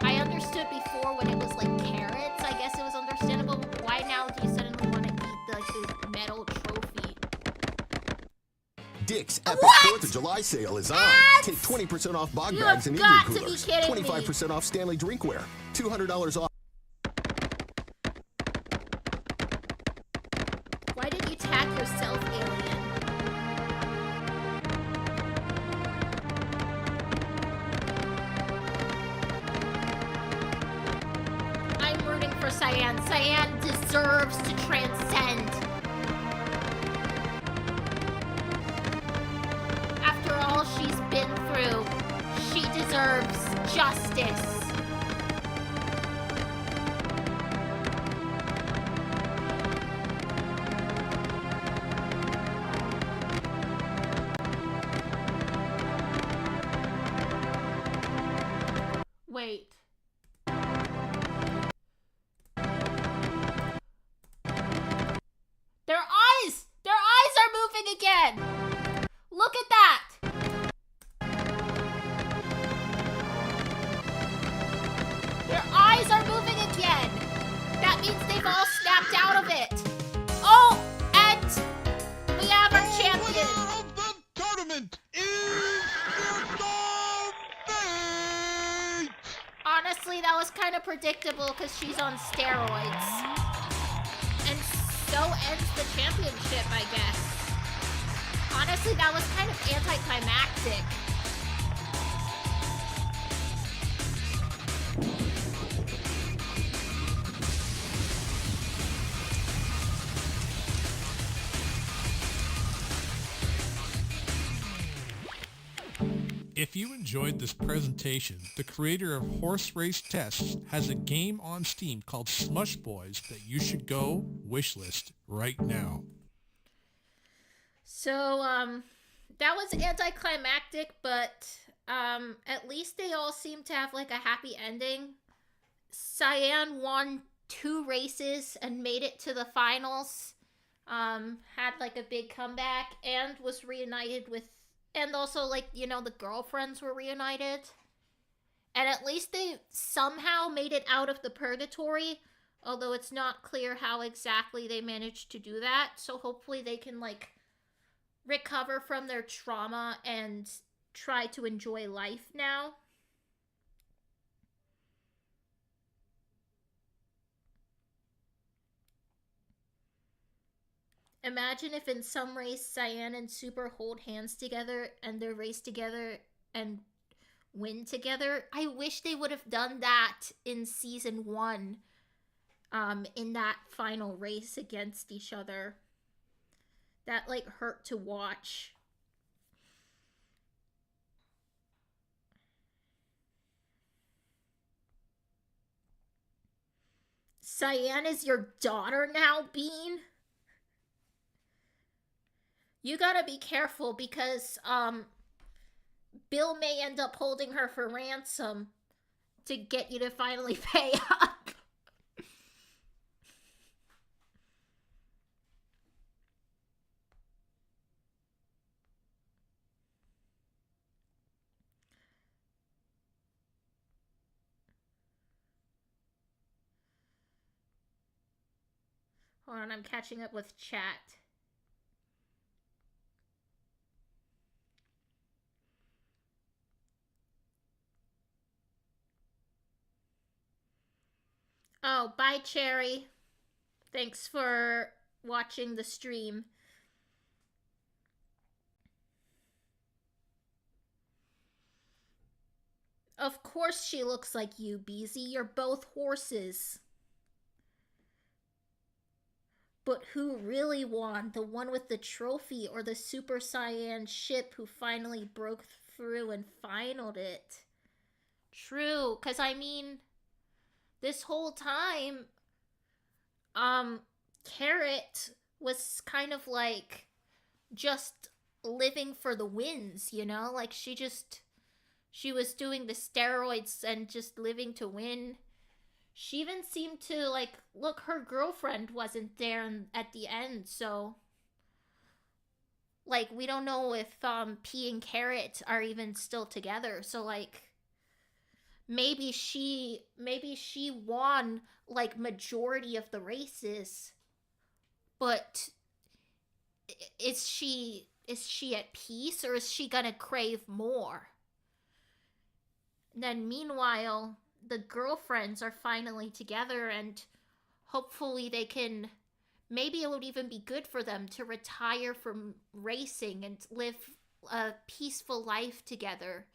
[SPEAKER 1] I understood before when it was like carrots. I guess it was understandable. But why now do you suddenly want to eat the metal trophy?
[SPEAKER 9] Dick's Epic
[SPEAKER 1] What?
[SPEAKER 9] 4th of July sale is on.
[SPEAKER 1] What?
[SPEAKER 9] Take 20% off bog
[SPEAKER 1] You
[SPEAKER 9] bags
[SPEAKER 1] have
[SPEAKER 9] and
[SPEAKER 1] got
[SPEAKER 9] igloo
[SPEAKER 1] to be
[SPEAKER 9] coolers.
[SPEAKER 1] kidding me.
[SPEAKER 9] 25% off Stanley drinkware. $200 off.
[SPEAKER 1] Why did you tag yourself, alien? I'm rooting for Cyan. Cyan deserves to transcend. After all she's been through, she deserves justice. Wait. Their eyes! Their eyes are moving again! Look at that! Their eyes are moving again! That means they've all snapped out of it! Oh! And we have our
[SPEAKER 2] The
[SPEAKER 1] champion!
[SPEAKER 2] winner of the tournament is Crystal Fate!
[SPEAKER 1] Honestly, that was kind of predictable because she's on steroids. And so ends the championship, I guess. Honestly, that was kind of anticlimactic.
[SPEAKER 10] If you enjoyed this presentation, the creator of Horse Race Tests has a game on Steam called Smush Boys that you should go wishlist right now.
[SPEAKER 1] So, that was anticlimactic, but, at least they all seem to have, like, a happy ending. Cyan won 2 races and made it to the finals. Had, like, a big comeback and was reunited with, and also, like, you know, the girlfriends were reunited. And at least they somehow made it out of the purgatory, although it's not clear how exactly they managed to do that. So hopefully they can, like, recover from their trauma and try to enjoy life now. Imagine if in some race Cyan and Super hold hands together and they race together and win together. I wish they would have done that in season 1, in that final race against each other. That, like, hurt to watch. Cyan is your daughter now, Bean? You gotta be careful because, Bill may end up holding her for ransom to get you to finally pay up. Hold on, I'm catching up with chat. Oh, bye, Cherry. Thanks for watching the stream. Of course she looks like you, Beezy. You're both horses. But who really won? The one with the trophy or the Super Saiyan ship who finally broke through and finaled it? True, because I mean, this whole time, Carrot was kind of like just living for the wins, you know? Like she was doing the steroids and just living to win. She even seemed to, like, look, her girlfriend wasn't there at the end, so... Like, we don't know if, P and Carrot are even still together, so, like... Maybe she won, like, majority of the races, but... Is she at peace, or is she gonna crave more? And then, meanwhile... the girlfriends are finally together, and hopefully they can, maybe it would even be good for them to retire from racing and live a peaceful life together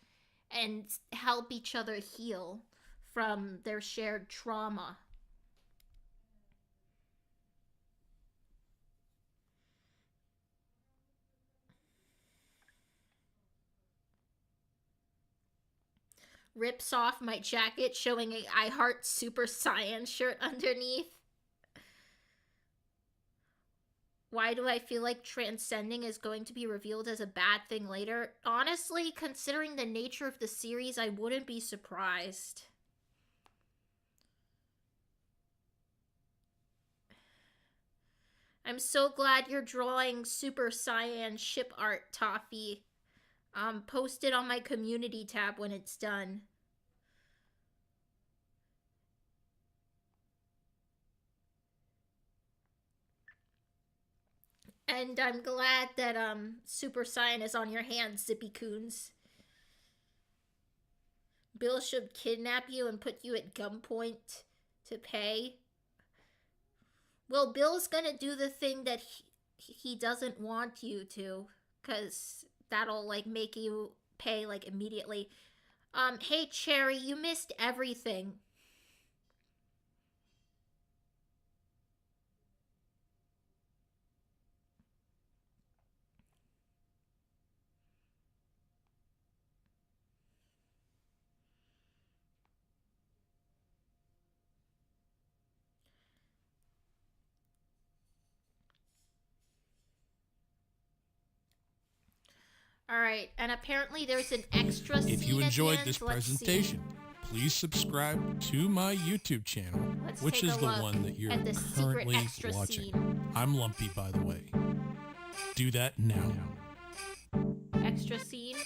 [SPEAKER 1] and help each other heal from their shared trauma. Rips off my jacket, showing a I Heart Super Saiyan shirt underneath. Why do I feel like transcending is going to be revealed as a bad thing later? Honestly, considering the nature of the series, I wouldn't be surprised. I'm so glad you're drawing Super Saiyan ship art, Toffee. Post it on my community tab when it's done. And I'm glad that, Super Saiyan is on your hands, Zippy Coons. Bill should kidnap you and put you at gunpoint to pay. Well, Bill's gonna do the thing that he doesn't want you to, 'cause that'll, like, make you pay, like, immediately. Hey, Cherry, you missed everything. Alright, and apparently there's an extra scene.
[SPEAKER 10] If you
[SPEAKER 1] at the
[SPEAKER 10] enjoyed
[SPEAKER 1] end.
[SPEAKER 10] this
[SPEAKER 1] Let's see.
[SPEAKER 10] presentation, please subscribe to my YouTube channel,
[SPEAKER 1] Let's
[SPEAKER 10] which
[SPEAKER 1] take
[SPEAKER 10] is
[SPEAKER 1] a
[SPEAKER 10] the
[SPEAKER 1] look
[SPEAKER 10] one that you're
[SPEAKER 1] at the secret
[SPEAKER 10] currently
[SPEAKER 1] extra
[SPEAKER 10] watching.
[SPEAKER 1] scene.
[SPEAKER 10] I'm Lumpy, by the way. Do that now.
[SPEAKER 1] Extra scene.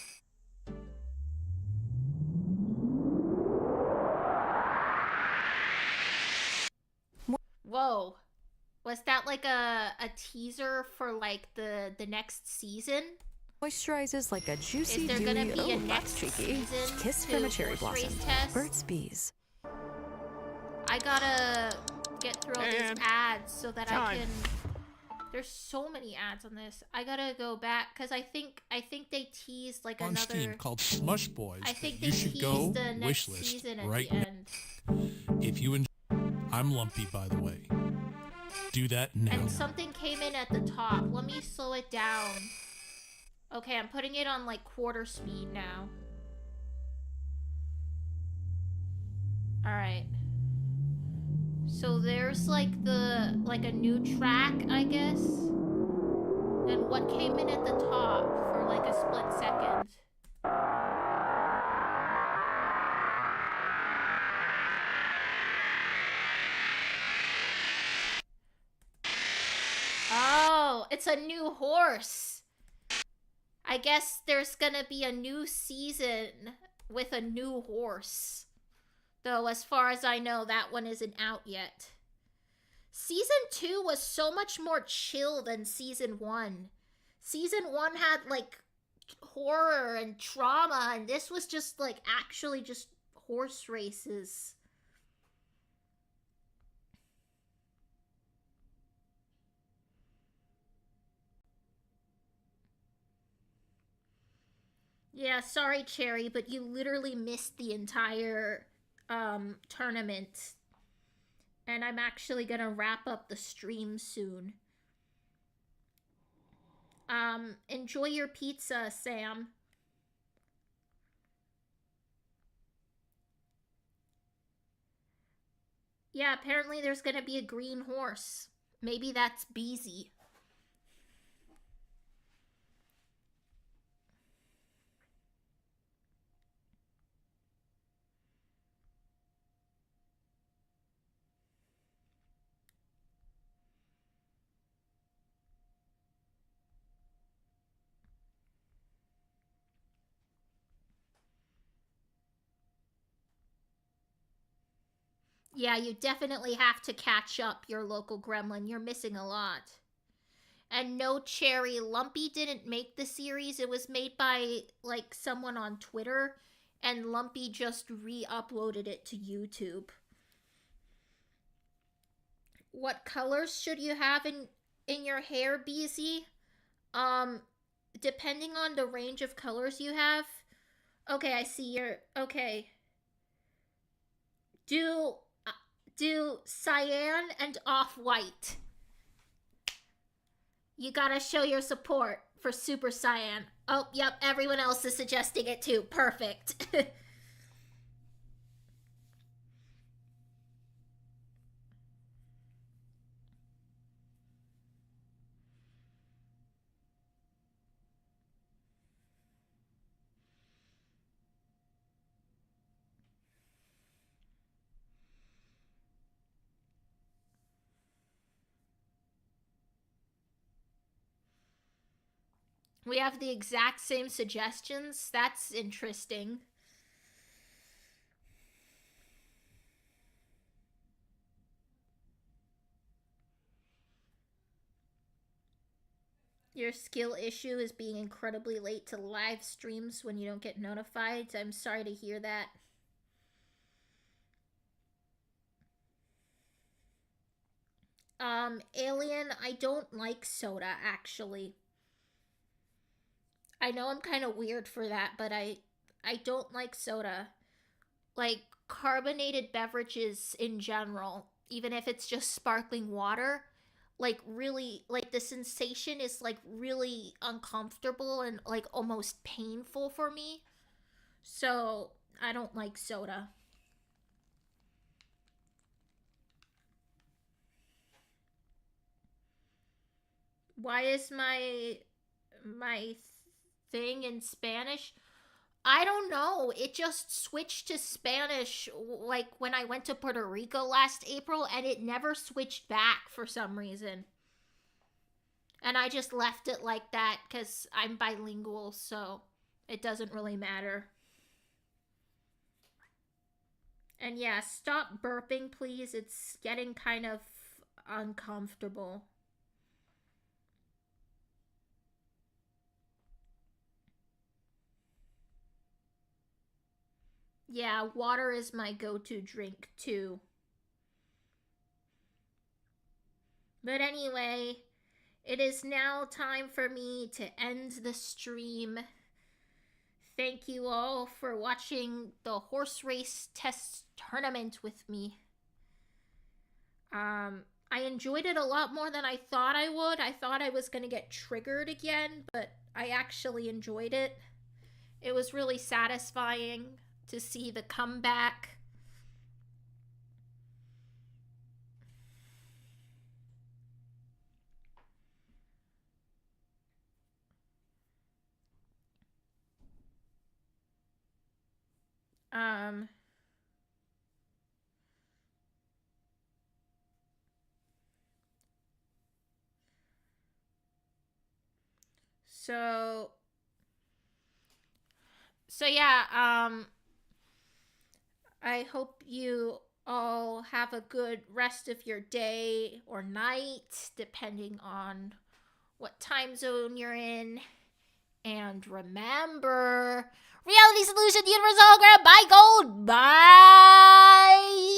[SPEAKER 1] Whoa. Was that like a teaser for like the next season?
[SPEAKER 11] Moisturizes like a juicy,
[SPEAKER 1] Is there
[SPEAKER 11] dewy,
[SPEAKER 1] gonna be a
[SPEAKER 11] oh,
[SPEAKER 1] next
[SPEAKER 11] that's cheeky.
[SPEAKER 1] season
[SPEAKER 11] Kiss
[SPEAKER 1] to
[SPEAKER 11] from a cherry
[SPEAKER 1] horse race
[SPEAKER 11] blossom.
[SPEAKER 1] test?
[SPEAKER 11] Burt's Bees.
[SPEAKER 1] I gotta get through all these
[SPEAKER 3] And
[SPEAKER 1] ads so that I
[SPEAKER 3] time.
[SPEAKER 1] can... There's so many ads on this. I gotta go back because I think they teased like
[SPEAKER 10] On
[SPEAKER 1] another.
[SPEAKER 10] Steam called Smush Boys.
[SPEAKER 1] I think
[SPEAKER 10] that
[SPEAKER 1] they
[SPEAKER 10] you should
[SPEAKER 1] teased
[SPEAKER 10] go
[SPEAKER 1] the next
[SPEAKER 10] wishlist
[SPEAKER 1] season at
[SPEAKER 10] right
[SPEAKER 1] the
[SPEAKER 10] now.
[SPEAKER 1] end.
[SPEAKER 10] If you enjoy, I'm Lumpy, by the way. Do that now.
[SPEAKER 1] And something came in at the top. Let me slow it down. Okay, I'm putting it on like quarter speed now. Alright. So there's like a new track, I guess. And what came in at the top for like a split second? Oh, it's a new horse. I guess there's gonna be a new season with a new horse. Though, as far as I know, that one isn't out yet. Season 2 was so much more chill than Season 1. Season 1 had, like, horror and trauma, and this was just, like, actually just horse races. Yeah, sorry, Cherry, but you literally missed the entire tournament. And I'm actually gonna wrap up the stream soon. Enjoy your pizza, Sam. Yeah, apparently there's gonna be a green horse. Maybe that's Beezy. Yeah, you definitely have to catch up your local gremlin. You're missing a lot. And no, Cherry, Lumpy didn't make the series. It was made by, like, someone on Twitter. And Lumpy just re-uploaded it to YouTube. What colors should you have in your hair, Beezy? Depending on the range of colors you have. Okay, I see your... Okay. Do cyan and off-white. You gotta show your support for Super Cyan. Oh, yep, everyone else is suggesting it too. Perfect. We have the exact same suggestions. That's interesting. Your skill issue is being incredibly late to live streams when you don't get notified. I'm sorry to hear that. Alien, I don't like soda, actually. I know I'm kind of weird for that, but I don't like soda. Like, carbonated beverages in general, even if it's just sparkling water, like, really, like, the sensation is, like, really uncomfortable and, like, almost painful for me. So, I don't like soda. Why is my thing in Spanish? I don't know. It just switched to Spanish like when I went to Puerto Rico last April, and it never switched back for some reason. And I just left it like that because I'm bilingual, so it doesn't really matter. And yeah, stop burping, please. It's getting kind of uncomfortable. Yeah, water is my go-to drink, too. But anyway, it is now time for me to end the stream. Thank you all for watching the horse race test tournament with me. I enjoyed it a lot more than I thought I would. I thought I was going to get triggered again, but I actually enjoyed it. It was really satisfying to see the comeback. So yeah, I hope you all have a good rest of your day or night, depending on what time zone you're in. And remember, Reality Solution Universe Hologram, bye gold, bye!